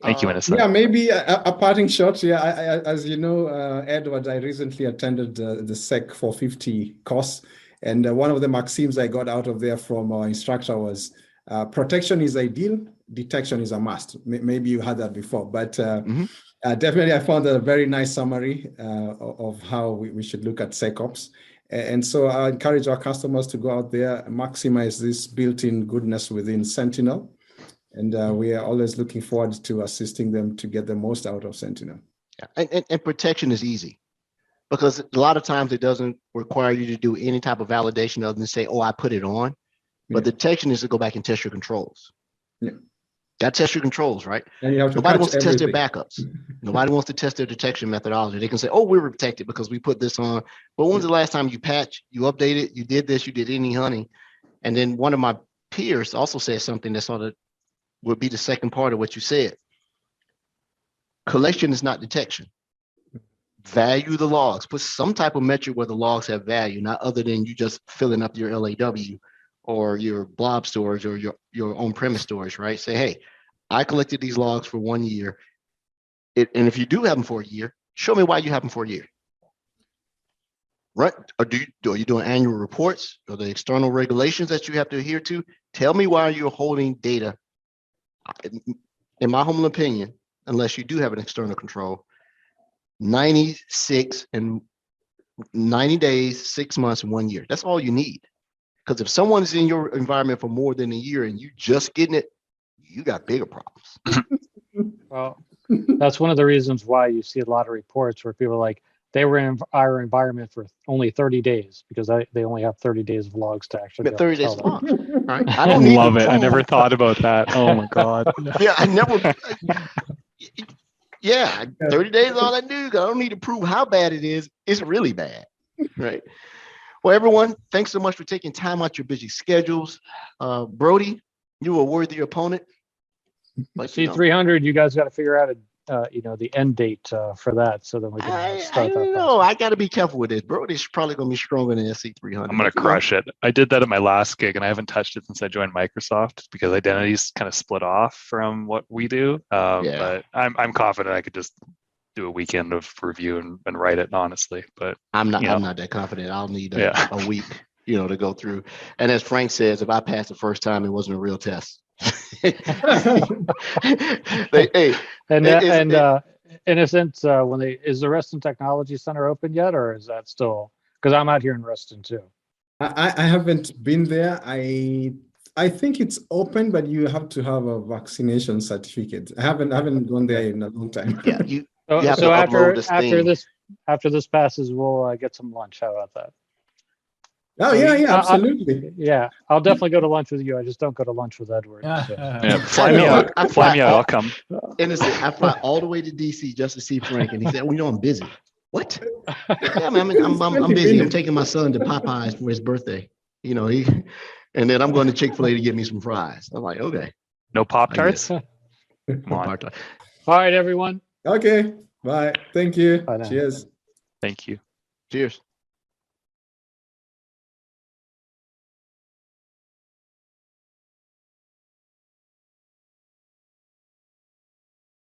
Thank you, Innocent. Yeah, maybe a parting shot. Yeah, I as you know, Edward, I recently attended the SEC 450 course, and one of the maxims I got out of there from our instructor was protection is ideal, detection is a must. Maybe you had that before, but definitely I found a very nice summary of how we should look at SecOps. And so I encourage our customers to go out there, maximize this built-in goodness within Sentinel. And we are always looking forward to assisting them to get the most out of Sentinel. Yeah. And protection is easy, because a lot of times it doesn't require you to do any type of validation other than say, oh, I put it on. But detection is to go back and test your controls. Yeah. Got to test your controls, right? And you have to Nobody catch wants to test their everything. backups. Nobody wants to test their detection methodology. They can say, oh, we're protected because we put this on. But when's the last time you patched, you updated, you did this, you did any honey? And then one of my peers also said something that sort of would be the second part of what you said. Collection is not detection. Value the logs. Put some type of metric where the logs have value, not other than you just filling up your LAW or your blob storage or your on-premise storage, right? Say, hey, I collected these logs for 1 year. And if you do have them for a year, show me why you have them for a year. Right? Or are you doing annual reports or the external regulations that you have to adhere to? Tell me why you're holding data. In my humble opinion, unless you do have an external control, 96 and 90 days, 6 months, and 1 year. That's all you need. Because if someone is in your environment for more than a year and you just getting it, you got bigger problems. Well, that's one of the reasons why you see a lot of reports where people are like, they were in our environment for only 30 days because they only have 30 days of logs to actually. But 30 days them. logs, right? I don't need Love to it. I never prove- thought about that. Oh my God. Yeah, I never. Yeah, 30 days is all I do. I don't need to prove how bad it is. It's really bad, right? Well, everyone, thanks so much for taking time out your busy schedules. Brody, you were a worthy opponent. But, C300, you guys got to figure out the end date for that, so then we can I start that. don't know. I got to be careful with this. Brody's probably going to be stronger than SC300. I'm going to crush it. I did that at my last gig and I haven't touched it since I joined Microsoft because identity's kind of split off from what we do. But I'm confident I could just do a weekend of review and write it honestly. But I'm not that confident. I'll need a week, to go through. And as Frank says, if I passed the first time, it wasn't a real test. In a sense, is the Reston Technology Center open yet, or is that still? Because I'm out here in Reston too. I haven't been there. I think it's open, but you have to have a vaccination certificate. I haven't gone there in a long time. Yeah, you have so to after upload this thing. after this passes, we'll get some lunch. How about that? Oh, yeah, absolutely. I'll definitely go to lunch with you. I just don't go to lunch with Edward. Yeah, fly me out. I'll come. Innocent. I fly all the way to DC just to see Frank, and he said, "Well, I'm busy." What? Yeah, man, I'm busy. I'm taking my son to Popeyes for his birthday. And then I'm going to Chick-fil-A to get me some fries. I'm like, okay. No Pop-Tarts? All right, everyone. Okay. Bye. Thank you. Bye now. Cheers. Thank you. Cheers.